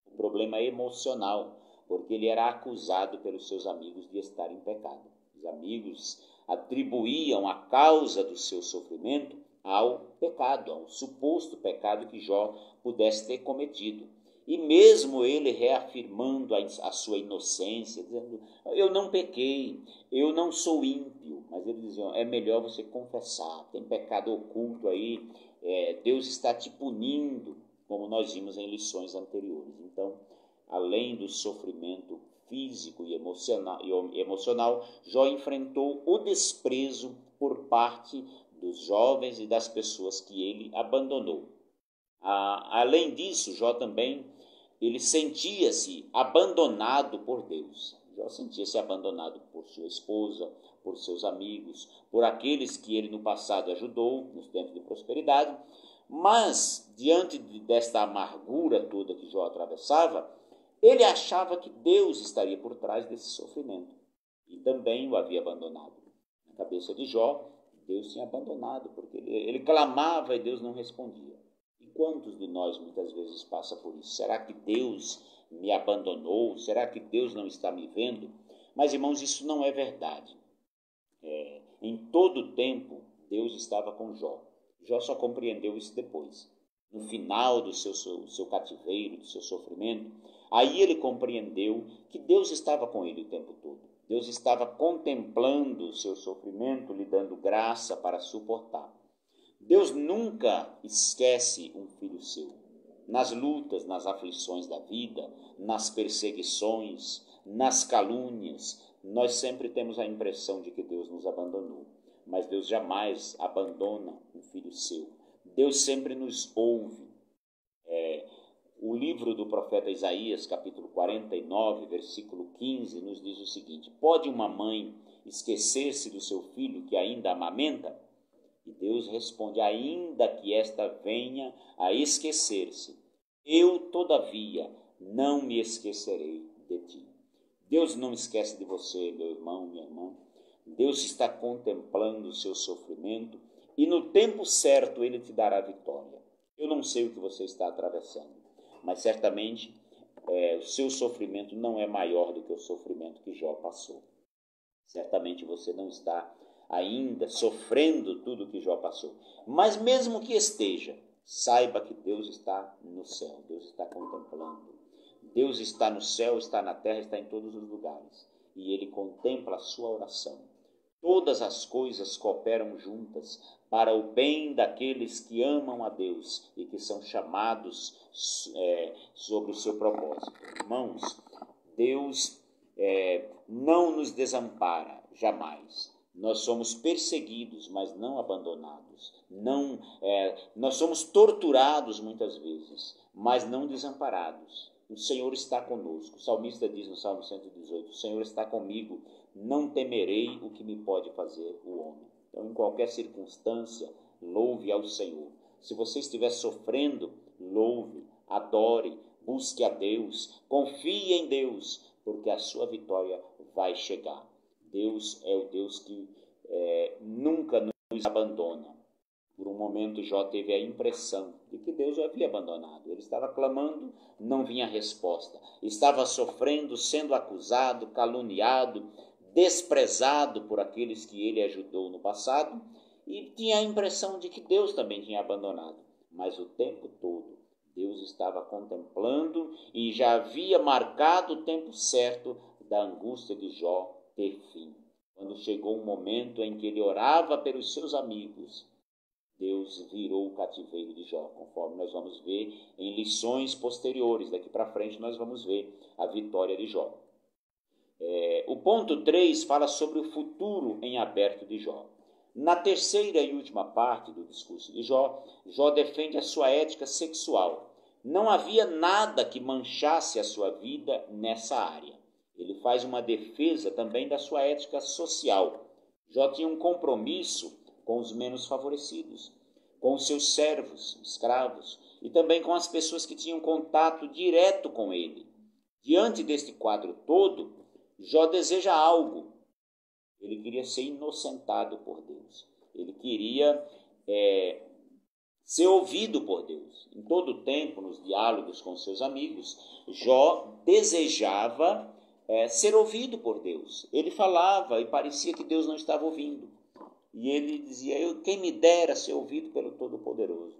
Speaker 1: o problema emocional, porque ele era acusado pelos seus amigos de estar em pecado. Os amigos atribuíam a causa do seu sofrimento ao pecado, ao suposto pecado que Jó pudesse ter cometido. E mesmo ele reafirmando a sua inocência, dizendo, eu não pequei, eu não sou ímpio, mas eles diziam, é melhor você confessar, tem pecado oculto aí, Deus está te punindo, como nós vimos em lições anteriores. Então, além do sofrimento físico e emocional, Jó enfrentou o desprezo por parte dos jovens e das pessoas que ele abandonou. Além disso, Jó também, ele sentia-se abandonado por Deus. Jó sentia-se abandonado por sua esposa, por seus amigos, por aqueles que ele no passado ajudou, nos tempos de prosperidade. Mas, diante desta amargura toda que Jó atravessava, ele achava que Deus estaria por trás desse sofrimento e também o havia abandonado. Na cabeça de Jó, Deus tinha abandonado, porque ele clamava e Deus não respondia. E quantos de nós muitas vezes passa por isso? Será que Deus me abandonou? Será que Deus não está me vendo? Mas, irmãos, isso não é verdade. Em todo o tempo, Deus estava com Jó. Jó só compreendeu isso depois. No final do seu cativeiro, do seu sofrimento, aí ele compreendeu que Deus estava com ele o tempo todo. Deus estava contemplando o seu sofrimento, lhe dando graça para suportar. Deus nunca esquece um filho seu. Nas lutas, nas aflições da vida, nas perseguições, nas calúnias, nós sempre temos a impressão de que Deus nos abandonou. Mas Deus jamais abandona um filho seu. Deus sempre nos ouve. O livro do profeta Isaías, capítulo 49, versículo 15, nos diz o seguinte: pode uma mãe esquecer-se do seu filho que ainda amamenta? E Deus responde, ainda que esta venha a esquecer-se, eu, todavia, não me esquecerei de ti. Deus não esquece de você, meu irmão, minha irmã. Deus está contemplando o seu sofrimento e no tempo certo ele te dará vitória. Eu não sei o que você está atravessando, mas certamente o seu sofrimento não é maior do que o sofrimento que Jó passou. Certamente você não está ainda sofrendo tudo o que Jó passou. Mas mesmo que esteja, saiba que Deus está no céu, Deus está contemplando. Deus está no céu, está na terra, está em todos os lugares. E Ele contempla a sua oração. Todas as coisas cooperam juntas para o bem daqueles que amam a Deus e que são chamados sobre o seu propósito. Irmãos, Deus não nos desampara jamais. Nós somos perseguidos, mas não abandonados. Nós somos torturados muitas vezes, mas não desamparados. O Senhor está conosco. O salmista diz no Salmo 118, o Senhor está comigo, não temerei o que me pode fazer o homem. Então, em qualquer circunstância, louve ao Senhor. Se você estiver sofrendo, louve, adore, busque a Deus, confie em Deus, porque a sua vitória vai chegar. Deus é o Deus que nunca nos abandona. Por um momento, Jó teve a impressão de que Deus o havia abandonado. Ele estava clamando, não vinha resposta. Estava sofrendo, sendo acusado, caluniado, desprezado por aqueles que ele ajudou no passado, e tinha a impressão de que Deus também tinha abandonado. Mas o tempo todo, Deus estava contemplando e já havia marcado o tempo certo da angústia de Jó ter fim. Quando chegou um momento em que ele orava pelos seus amigos, Deus virou o cativeiro de Jó, conforme nós vamos ver em lições posteriores. Daqui para frente nós vamos ver a vitória de Jó. O ponto 3 fala sobre o futuro em aberto de Jó. Na terceira e última parte do discurso de Jó, Jó defende a sua ética sexual. Não havia nada que manchasse a sua vida nessa área. Ele faz uma defesa também da sua ética social. Jó tinha um compromisso com os menos favorecidos, com os seus servos, escravos, e também com as pessoas que tinham contato direto com ele. Diante deste quadro todo, Jó deseja algo. Ele queria ser inocentado por Deus. Ele queria ser ouvido por Deus. Em todo o tempo, nos diálogos com seus amigos, Jó desejava ser ouvido por Deus. Ele falava e parecia que Deus não estava ouvindo. E ele dizia, quem me dera ser ouvido pelo Todo-Poderoso.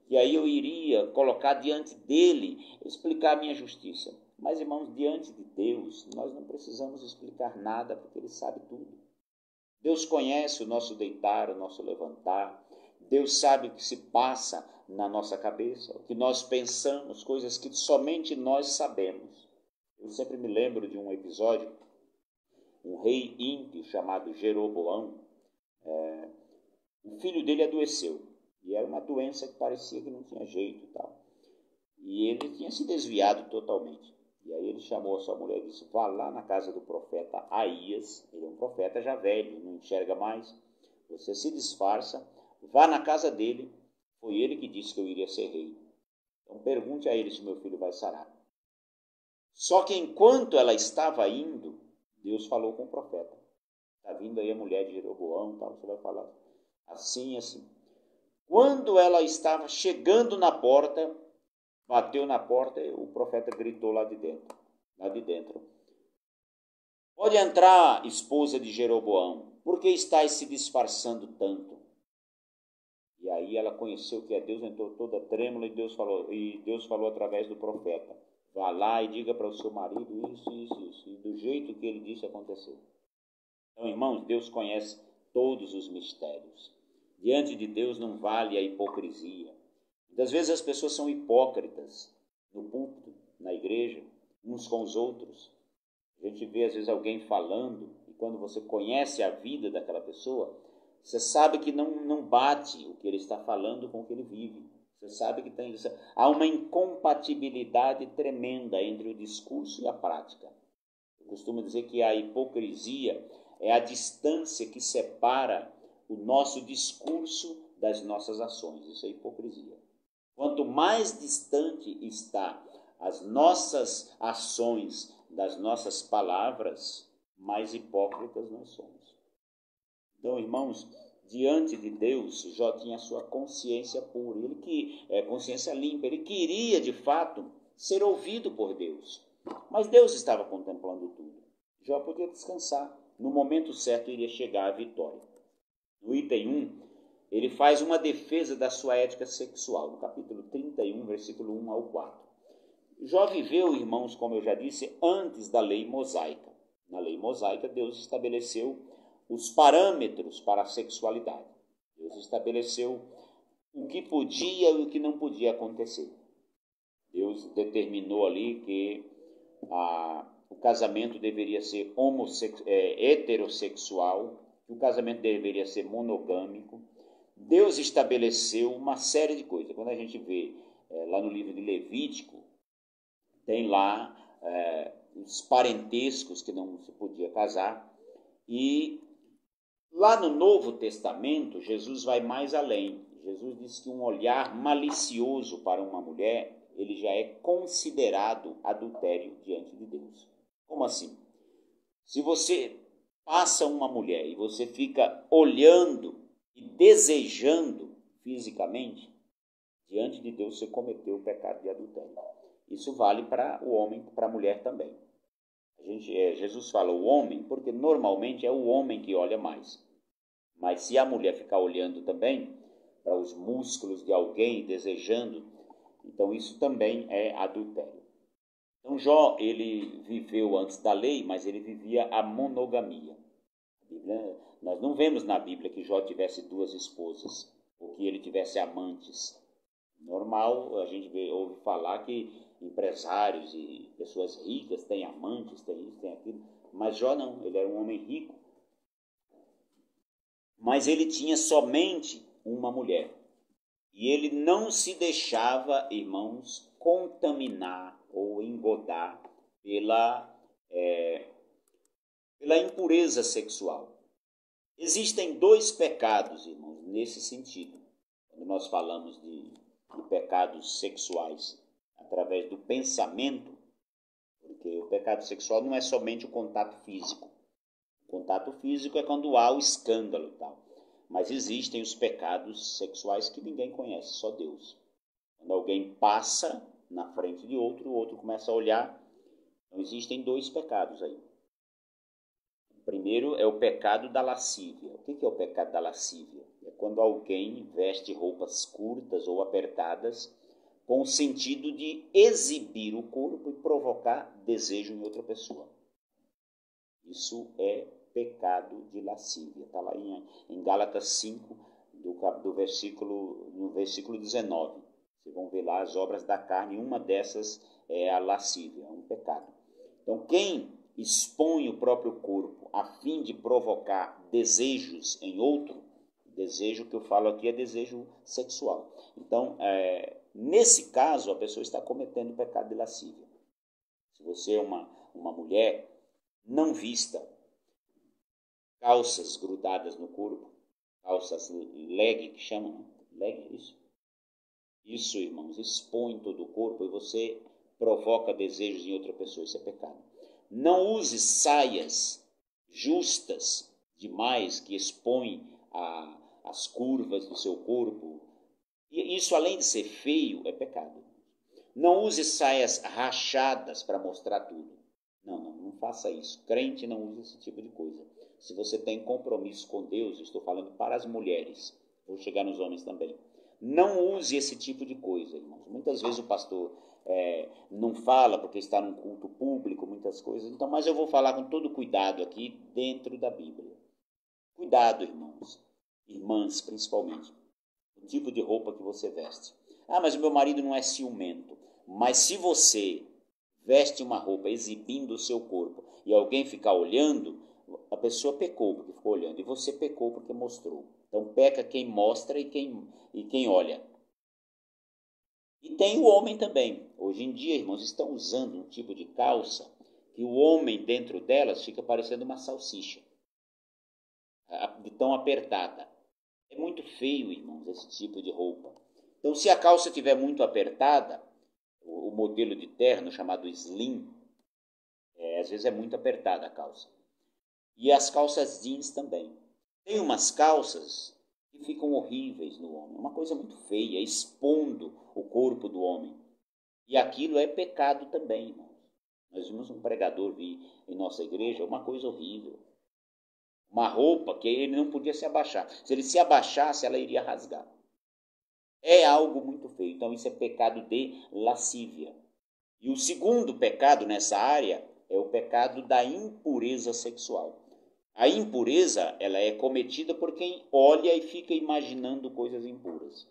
Speaker 1: E aí eu iria colocar diante dele, explicar a minha justiça. Mas, irmãos, diante de Deus, nós não precisamos explicar nada, porque Ele sabe tudo. Deus conhece o nosso deitar, o nosso levantar. Deus sabe o que se passa na nossa cabeça, o que nós pensamos, coisas que somente nós sabemos. Eu sempre me lembro de um episódio, um rei ímpio chamado Jeroboão. O filho dele adoeceu, e era uma doença que parecia que não tinha jeito e tal. E ele tinha se desviado totalmente. E aí ele chamou a sua mulher e disse, vá lá na casa do profeta Aías, ele é um profeta já velho, não enxerga mais, você se disfarça, vá na casa dele, foi ele que disse que eu iria ser rei. Então pergunte a ele se meu filho vai sarar. Só que enquanto ela estava indo, Deus falou com o profeta. Está vindo aí a mulher de Jeroboão, tal, você vai falar assim, assim. Quando ela estava chegando na porta, bateu na porta e o profeta gritou lá de dentro. Pode entrar, esposa de Jeroboão, por que estás se disfarçando tanto? E aí ela conheceu que é Deus, entrou toda trêmula, e Deus falou através do profeta. Vá lá e diga para o seu marido isso. E do jeito que ele disse aconteceu. Então, irmãos, Deus conhece todos os mistérios. Diante de Deus não vale a hipocrisia. Muitas vezes as pessoas são hipócritas no púlpito, na igreja, uns com os outros. A gente vê às vezes alguém falando, e quando você conhece a vida daquela pessoa, você sabe que não bate o que ele está falando com o que ele vive. Você sabe que há uma incompatibilidade tremenda entre o discurso e a prática. Eu costumo dizer que a hipocrisia é a distância que separa o nosso discurso das nossas ações. Isso é hipocrisia. Quanto mais distante está as nossas ações das nossas palavras, mais hipócritas nós somos. Então, irmãos, diante de Deus, Jó tinha a sua consciência pura, consciência limpa, ele queria de fato ser ouvido por Deus, mas Deus estava contemplando tudo. Jó podia descansar, no momento certo iria chegar a vitória. No item 1, ele faz uma defesa da sua ética sexual, no capítulo 31, versículo 1 ao 4. Jó viveu, irmãos, como eu já disse, antes da lei mosaica. Na lei mosaica, Deus estabeleceu os parâmetros para a sexualidade. Deus estabeleceu o que podia e o que não podia acontecer. Deus determinou ali que o casamento deveria ser heterossexual, que o casamento deveria ser monogâmico. Deus estabeleceu uma série de coisas. Quando a gente vê lá no livro de Levítico, tem lá os parentescos que não se podia casar. E lá no Novo Testamento, Jesus vai mais além. Jesus diz que um olhar malicioso para uma mulher, ele já é considerado adultério diante de Deus. Como assim? Se você passa uma mulher e você fica olhando e desejando fisicamente, diante de Deus você cometeu o pecado de adultério. Isso vale para o homem, para a mulher também. Jesus fala o homem porque normalmente é o homem que olha mais. Mas se a mulher ficar olhando também para os músculos de alguém, desejando, então isso também é adultério. Então Jó, ele viveu antes da lei, mas ele vivia a monogamia. Nós não vemos na Bíblia que Jó tivesse 2 esposas, ou que ele tivesse amantes. Normal, a gente ouve falar que empresários e pessoas ricas têm amantes, têm isso, têm aquilo. Mas Jó não, ele era um homem rico. Mas ele tinha somente uma mulher. E ele não se deixava, irmãos, contaminar ou engodar pela impureza sexual. Existem 2 pecados, irmãos, nesse sentido. Quando nós falamos de pecados sexuais através do pensamento, porque o pecado sexual não é somente o contato físico. O contato físico é quando há o escândalo e tal. Mas existem os pecados sexuais que ninguém conhece, só Deus. Quando alguém passa na frente de outro, o outro começa a olhar. Então existem 2 pecados aí. O primeiro é o pecado da lascívia. O que é o pecado da lascívia? É quando alguém veste roupas curtas ou apertadas com o sentido de exibir o corpo e provocar desejo em outra pessoa. Isso é pecado de lascívia. Está lá em Gálatas 5, no versículo 19. Vocês vão ver lá as obras da carne, uma dessas é a lascívia, é um pecado. Então, quem expõe o próprio corpo a fim de provocar desejos em outro, desejo que eu falo aqui é desejo sexual. Então, nesse caso, a pessoa está cometendo o pecado de lascívia. Se você é uma mulher, não vista calças grudadas no corpo, calças leg, que chamam, né? Leg, isso. Isso, irmãos, expõe todo o corpo e você provoca desejos em outra pessoa, isso é pecado. Não use saias justas demais que expõem as curvas do seu corpo. E isso, além de ser feio, é pecado. Não use saias rachadas para mostrar tudo. Não faça isso. Crente não usa esse tipo de coisa. Se você tem compromisso com Deus, eu estou falando para as mulheres, vou chegar nos homens também. Não use esse tipo de coisa, irmãos. Muitas vezes o pastor não fala porque está num culto público, muitas coisas. Então, mas eu vou falar com todo cuidado aqui dentro da Bíblia. Cuidado, irmãos. Irmãs, principalmente. O tipo de roupa que você veste. Mas o meu marido não é ciumento. Mas se você veste uma roupa exibindo o seu corpo e alguém ficar olhando, a pessoa pecou porque ficou olhando. E você pecou porque mostrou. Então peca quem mostra e quem olha. E tem o homem também. Hoje em dia, irmãos, estão usando um tipo de calça que o homem dentro delas fica parecendo uma salsicha. De tão apertada. É muito feio, irmãos, esse tipo de roupa. Então, se a calça estiver muito apertada, o modelo de terno chamado slim, às vezes é muito apertada a calça. E as calças jeans também. Tem umas calças que ficam horríveis no homem, uma coisa muito feia, expondo o corpo do homem. E aquilo é pecado também, irmãos. Nós vimos um pregador vir em nossa igreja, uma coisa horrível. Uma roupa que ele não podia se abaixar. Se ele se abaixasse, ela iria rasgar. É algo muito feio. Então isso é pecado de lascívia. E o segundo pecado nessa área é o pecado da impureza sexual. A impureza, ela é cometida por quem olha e fica imaginando coisas impuras.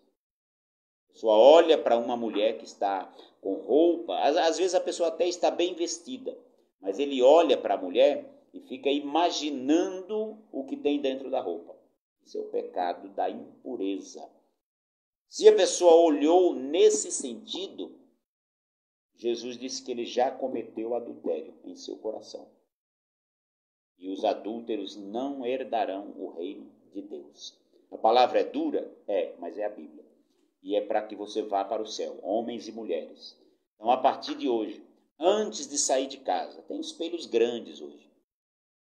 Speaker 1: A pessoa olha para uma mulher que está com roupa, às vezes a pessoa até está bem vestida, mas ele olha para a mulher e fica imaginando o que tem dentro da roupa. Isso é o pecado da impureza. Se a pessoa olhou nesse sentido, Jesus disse que ele já cometeu adultério em seu coração. E os adúlteros não herdarão o reino de Deus. A palavra é dura? É, mas é a Bíblia. E é para que você vá para o céu, homens e mulheres. Então, a partir de hoje, antes de sair de casa, tem espelhos grandes hoje.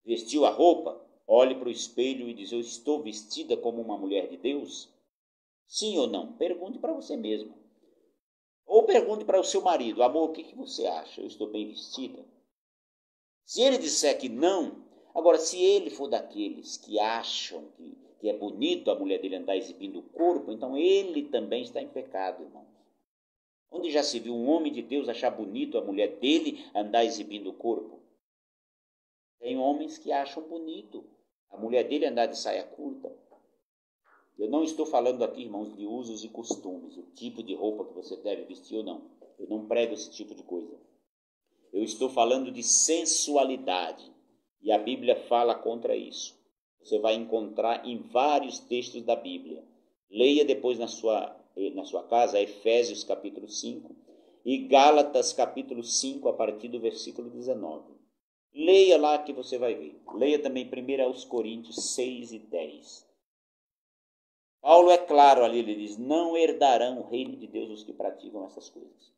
Speaker 1: Vestiu a roupa? Olhe para o espelho e diz: eu estou vestida como uma mulher de Deus? Sim ou não? Pergunte para você mesma. Ou pergunte para o seu marido: amor, o que você acha? Eu estou bem vestida? Se ele disser que não, agora se ele for daqueles que acham que é bonito a mulher dele andar exibindo o corpo, então ele também está em pecado, irmãos. Onde já se viu um homem de Deus achar bonito a mulher dele andar exibindo o corpo? Tem homens que acham bonito a mulher dele andar de saia curta. Eu não estou falando aqui, irmãos, de usos e costumes, o tipo de roupa que você deve vestir ou não. Eu não prego esse tipo de coisa. Eu estou falando de sensualidade. E a Bíblia fala contra isso. Você vai encontrar em vários textos da Bíblia. Leia depois na sua casa Efésios capítulo 5 e Gálatas capítulo 5 a partir do versículo 19. Leia lá que você vai ver. Leia também 1 Coríntios 6 e 10. Paulo é claro ali, ele diz: não herdarão o reino de Deus os que praticam essas coisas.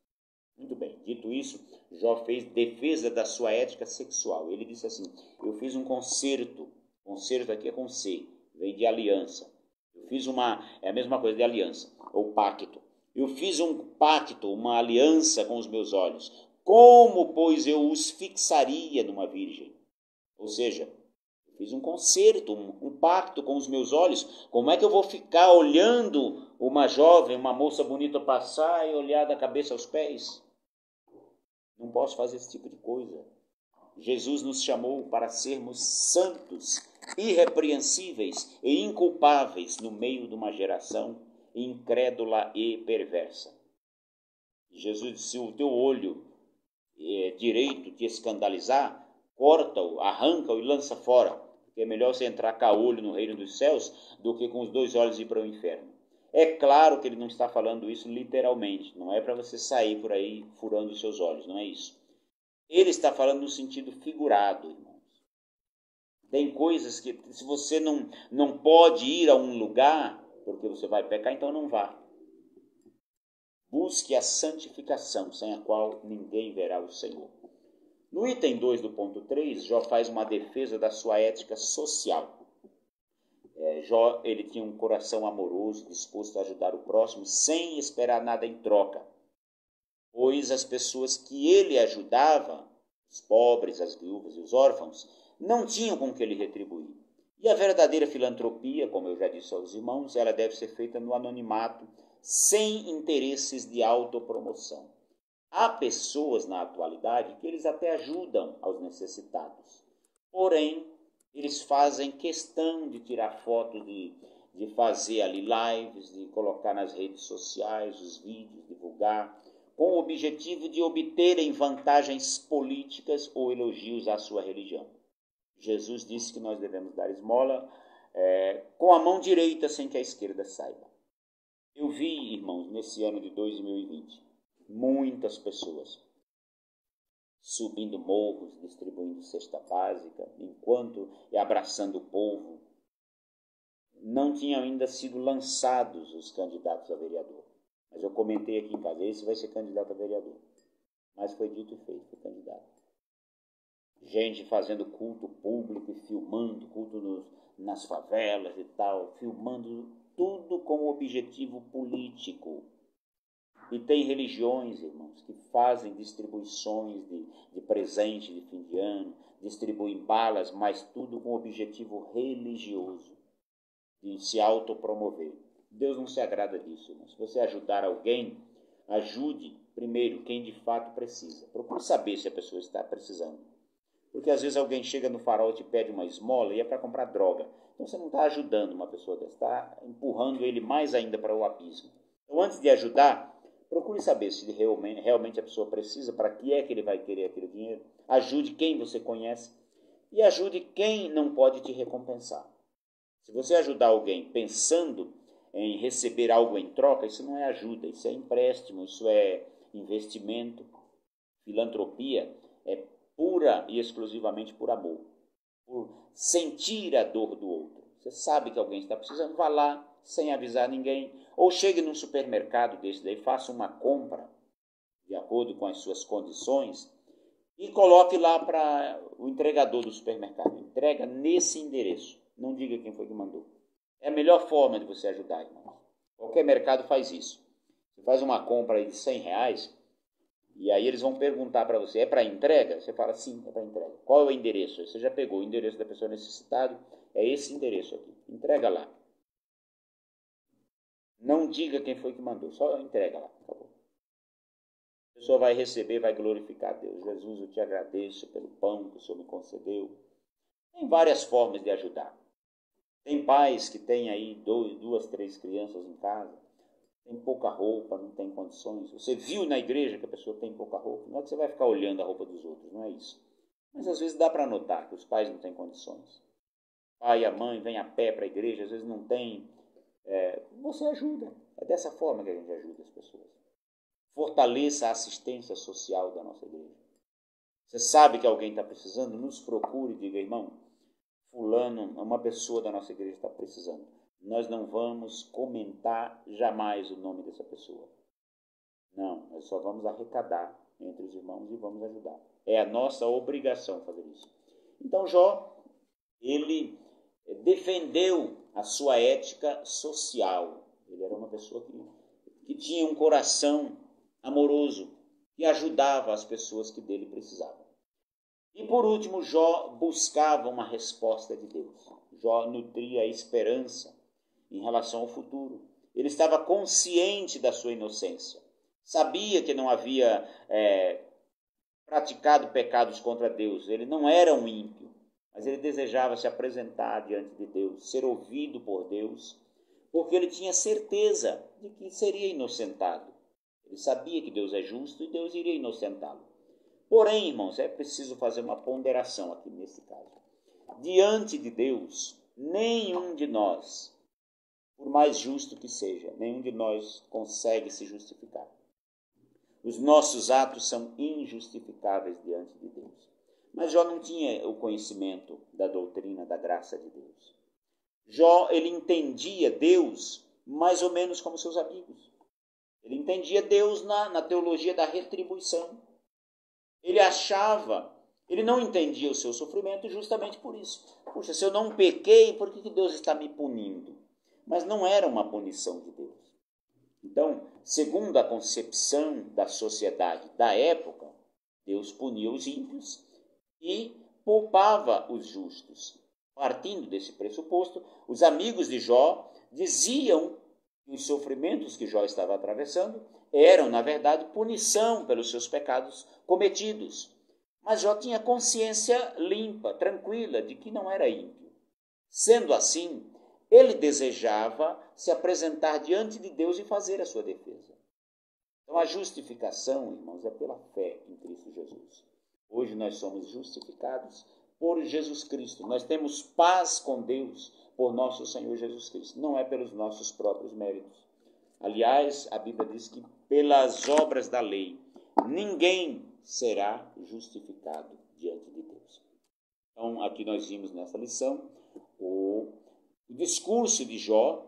Speaker 1: Muito bem, dito isso, Jó fez defesa da sua ética sexual. Ele disse assim: eu fiz um concerto aqui é com C, vem de aliança. Eu fiz é a mesma coisa de aliança, ou pacto. Eu fiz um pacto, uma aliança com os meus olhos. Como, pois, eu os fixaria numa virgem? Ou seja, eu fiz um concerto, um pacto com os meus olhos. Como é que eu vou ficar olhando uma jovem, uma moça bonita passar e olhar da cabeça aos pés? Não posso fazer esse tipo de coisa. Jesus nos chamou para sermos santos, irrepreensíveis e inculpáveis no meio de uma geração incrédula e perversa. Jesus disse: se o teu olho direito te escandalizar, corta-o, arranca-o e lança fora, porque é melhor você entrar caolho no reino dos céus do que com os 2 olhos ir para o inferno. É claro que ele não está falando isso literalmente, não é para você sair por aí furando os seus olhos, não é isso. Ele está falando no sentido figurado, irmãos. Tem coisas que, se você não pode ir a um lugar, porque você vai pecar, então não vá. Busque a santificação, sem a qual ninguém verá o Senhor. No item 2 do ponto 3, Jó faz uma defesa da sua ética social. Jó, ele tinha um coração amoroso, disposto a ajudar o próximo, sem esperar nada em troca. Pois as pessoas que ele ajudava, os pobres, as viúvas e os órfãos, não tinham com que ele retribuir. E a verdadeira filantropia, como eu já disse aos irmãos, ela deve ser feita no anonimato, sem interesses de autopromoção. Há pessoas na atualidade que eles até ajudam aos necessitados, porém, eles fazem questão de tirar foto, de fazer ali lives, de colocar nas redes sociais os vídeos, divulgar, com o objetivo de obterem vantagens políticas ou elogios à sua religião. Jesus disse que nós devemos dar esmola com a mão direita sem que a esquerda saiba. Eu vi, irmãos, nesse ano de 2020, muitas pessoas subindo morros, distribuindo cesta básica, enquanto e abraçando o povo. Não tinham ainda sido lançados os candidatos a vereador. Mas eu comentei aqui em casa: esse vai ser candidato a vereador. Mas foi dito e feito, foi candidato. Gente fazendo culto público e filmando, culto nas favelas e tal, filmando tudo com objetivo político. E tem religiões, irmãos, que fazem distribuições de presente de fim de ano, distribuem balas, mas tudo com objetivo religioso, de se autopromover. Deus não se agrada disso, irmãos. Se você ajudar alguém, ajude primeiro quem de fato precisa. Procure saber se a pessoa está precisando. Porque às vezes alguém chega no farol e te pede uma esmola e é para comprar droga. Então você não está ajudando uma pessoa dessa, está empurrando ele mais ainda para o abismo. Então antes de ajudar, procure saber se realmente a pessoa precisa, para que é que ele vai querer aquele dinheiro. Ajude quem você conhece e ajude quem não pode te recompensar. Se você ajudar alguém pensando em receber algo em troca, isso não é ajuda, isso é empréstimo, isso é investimento. Filantropia é pura e exclusivamente por amor, por sentir a dor do outro. Você sabe que alguém está precisando, vá lá sem avisar ninguém, ou chegue num supermercado desse daí, faça uma compra de acordo com as suas condições e coloque lá para o entregador do supermercado. Entrega nesse endereço, não diga quem foi que mandou. É a melhor forma de você ajudar, irmãos. Qualquer mercado faz isso. Você faz uma compra aí de R$100, e aí eles vão perguntar para você, é para entrega? Você fala, sim, é para entrega. Qual é o endereço? Você já pegou o endereço da pessoa necessitada, é esse endereço aqui. Entrega lá. Não diga quem foi que mandou, só entrega lá. Acabou. A pessoa vai receber, vai glorificar a Deus. Jesus, eu te agradeço pelo pão que o Senhor me concedeu. Tem várias formas de ajudar. Tem pais que têm aí 2, 3 crianças em casa, tem pouca roupa, não tem condições. Você viu na igreja que a pessoa tem pouca roupa, não é que você vai ficar olhando a roupa dos outros, não é isso. Mas às vezes dá para notar que os pais não têm condições. O pai e a mãe vêm a pé para a igreja, às vezes não tem. Você ajuda. É dessa forma que a gente ajuda as pessoas. Fortaleça a assistência social da nossa igreja. Você sabe que alguém está precisando, nos procure e diga, irmão, fulano, uma pessoa da nossa igreja está precisando. Nós não vamos comentar jamais o nome dessa pessoa. Não, nós só vamos arrecadar entre os irmãos e vamos ajudar. É a nossa obrigação fazer isso. Então Jó, ele defendeu a sua ética social. Ele era uma pessoa que tinha um coração amoroso e ajudava as pessoas que dele precisavam. E por último, Jó buscava uma resposta de Deus. Jó nutria a esperança em relação ao futuro. Ele estava consciente da sua inocência. Sabia que não havia praticado pecados contra Deus. Ele não era um ímpio, mas ele desejava se apresentar diante de Deus, ser ouvido por Deus, porque ele tinha certeza de que seria inocentado. Ele sabia que Deus é justo e Deus iria inocentá-lo. Porém, irmãos, é preciso fazer uma ponderação aqui nesse caso. Diante de Deus, nenhum de nós, por mais justo que seja, nenhum de nós consegue se justificar. Os nossos atos são injustificáveis diante de Deus. Mas Jó não tinha o conhecimento da doutrina da graça de Deus. Jó, ele entendia Deus mais ou menos como seus amigos. Ele entendia Deus na teologia da retribuição. Ele não entendia o seu sofrimento justamente por isso. Puxa, se eu não pequei, por que Deus está me punindo? Mas não era uma punição de Deus. Então, segundo a concepção da sociedade da época, Deus punia os ímpios e poupava os justos. Partindo desse pressuposto, os amigos de Jó diziam que os sofrimentos que Jó estava atravessando eram, na verdade, punição pelos seus pecados cometidos. Mas Jó tinha consciência limpa, tranquila, de que não era ímpio. Sendo assim, ele desejava se apresentar diante de Deus e fazer a sua defesa. Então, a justificação, irmãos, é pela fé em Cristo Jesus. Hoje nós somos justificados por Jesus Cristo. Nós temos paz com Deus por nosso Senhor Jesus Cristo. Não é pelos nossos próprios méritos. Aliás, a Bíblia diz que pelas obras da lei, ninguém será justificado diante de Deus. Então, aqui nós vimos nessa lição o discurso de Jó,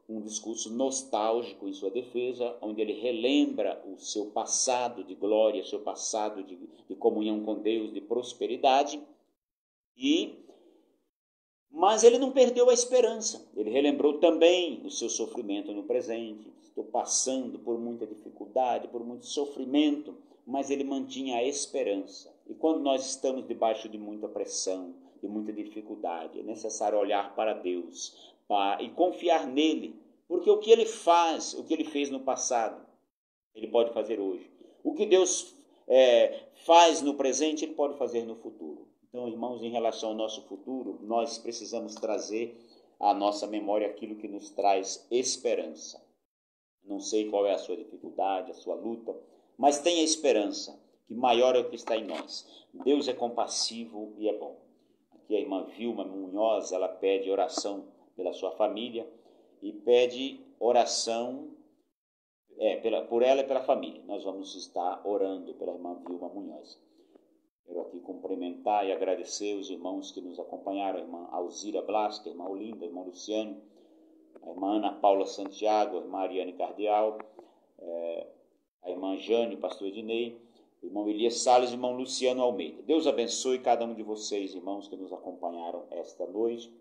Speaker 1: um discurso nostálgico em sua defesa, onde ele relembra o seu passado de glória, seu passado de comunhão com Deus, de prosperidade, e Mas ele não perdeu a esperança. Ele relembrou também o seu sofrimento no presente. Estou passando por muita dificuldade, por muito sofrimento, mas ele mantinha a esperança. E quando nós estamos debaixo de muita pressão, de muita dificuldade, é necessário olhar para Deus e confiar nele, porque o que ele faz, o que ele fez no passado, ele pode fazer hoje. O que Deus faz no presente, ele pode fazer no futuro. Então, irmãos, em relação ao nosso futuro, nós precisamos trazer à nossa memória aquilo que nos traz esperança. Não sei qual é a sua dificuldade, a sua luta, mas tenha esperança, que maior é o que está em nós. Deus é compassivo e é bom. Aqui a irmã Vilma Munhoz, ela pede oração pela sua família e pede oração por ela e pela família. Nós vamos estar orando pela irmã Vilma Munhoz. Quero aqui cumprimentar e agradecer os irmãos que nos acompanharam, a irmã Alzira Blaster, a irmã Olinda, a irmã Luciane, a irmã Ana Paula Santiago, a irmã Ariane Cardial, a irmã Jane, o pastor Ednei, o irmão Elias Salles e o irmão Luciano Almeida. Deus abençoe cada um de vocês, irmãos, que nos acompanharam esta noite.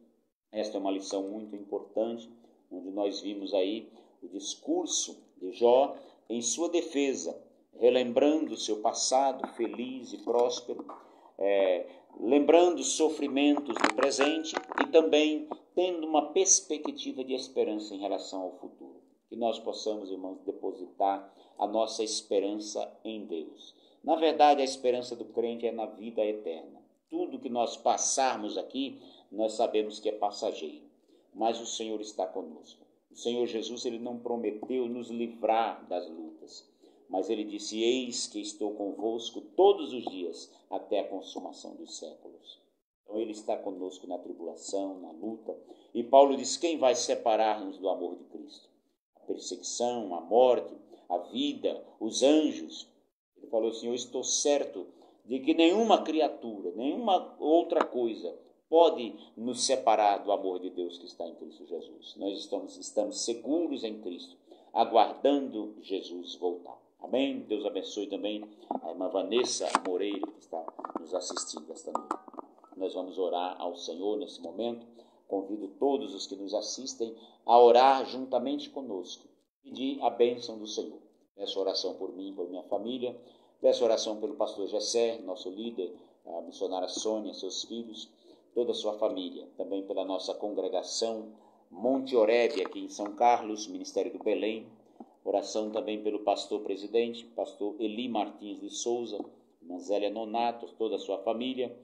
Speaker 1: Esta é uma lição muito importante, onde nós vimos aí o discurso de Jó em sua defesa, relembrando o seu passado feliz e próspero, lembrando os sofrimentos do presente e também tendo uma perspectiva de esperança em relação ao futuro. Que nós possamos, irmãos, depositar a nossa esperança em Deus. Na verdade, a esperança do crente é na vida eterna. Tudo que nós passarmos aqui, nós sabemos que é passageiro, mas o Senhor está conosco. O Senhor Jesus, ele não prometeu nos livrar das lutas, mas ele disse: eis que estou convosco todos os dias até a consumação dos séculos. Então ele está conosco na tribulação, na luta. E Paulo diz: quem vai separar-nos do amor de Cristo? A perseguição, a morte, a vida, os anjos. Ele falou assim: eu estou certo de que nenhuma criatura, nenhuma outra coisa pode nos separar do amor de Deus que está em Cristo Jesus. Nós estamos seguros em Cristo, aguardando Jesus voltar. Amém? Deus abençoe também a irmã Vanessa Moreira, que está nos assistindo esta noite. Nós vamos orar ao Senhor nesse momento. Convido todos os que nos assistem a orar juntamente conosco, pedir a bênção do Senhor. Peço oração por mim, por minha família. Peço oração pelo pastor Jessé, nosso líder, a missionária Sônia, seus filhos, toda a sua família. Também pela nossa congregação Monte Oreb, aqui em São Carlos, Ministério do Belém. Oração também pelo pastor presidente, pastor Eli Martins de Souza, irmã Zélia Nonato, toda a sua família.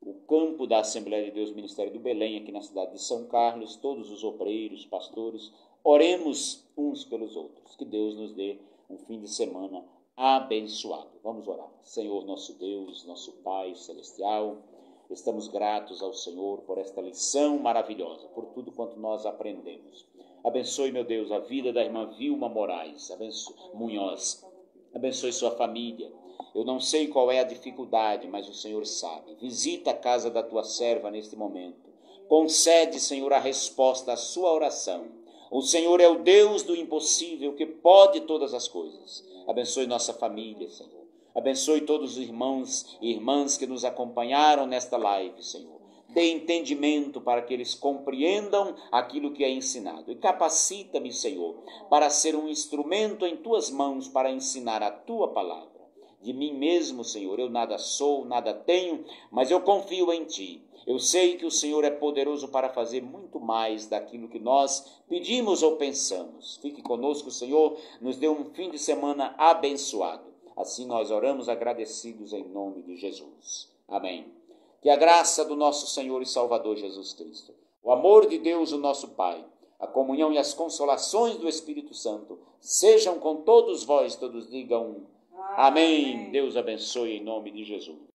Speaker 1: O campo da Assembleia de Deus, Ministério do Belém, aqui na cidade de São Carlos, todos os obreiros, pastores. Oremos uns pelos outros. Que Deus nos dê um fim de semana abençoado. Vamos orar. Senhor, nosso Deus, nosso Pai celestial, estamos gratos ao Senhor por esta lição maravilhosa, por tudo quanto nós aprendemos. Abençoe, meu Deus, a vida da irmã Vilma Munhoz. Abençoe sua família. Eu não sei qual é a dificuldade, mas o Senhor sabe. Visita a casa da tua serva neste momento. Concede, Senhor, a resposta à sua oração. O Senhor é o Deus do impossível, que pode todas as coisas. Abençoe nossa família, Senhor. Abençoe todos os irmãos e irmãs que nos acompanharam nesta live, Senhor. Dê entendimento para que eles compreendam aquilo que é ensinado. E capacita-me, Senhor, para ser um instrumento em tuas mãos para ensinar a tua palavra. De mim mesmo, Senhor, eu nada sou, nada tenho, mas eu confio em ti. Eu sei que o Senhor é poderoso para fazer muito mais daquilo que nós pedimos ou pensamos. Fique conosco, Senhor, nos dê um fim de semana abençoado. Assim nós oramos agradecidos em nome de Jesus. Amém. Que a graça do nosso Senhor e Salvador Jesus Cristo, o amor de Deus, o nosso Pai, a comunhão e as consolações do Espírito Santo sejam com todos vós, todos digam amém. Deus abençoe em nome de Jesus.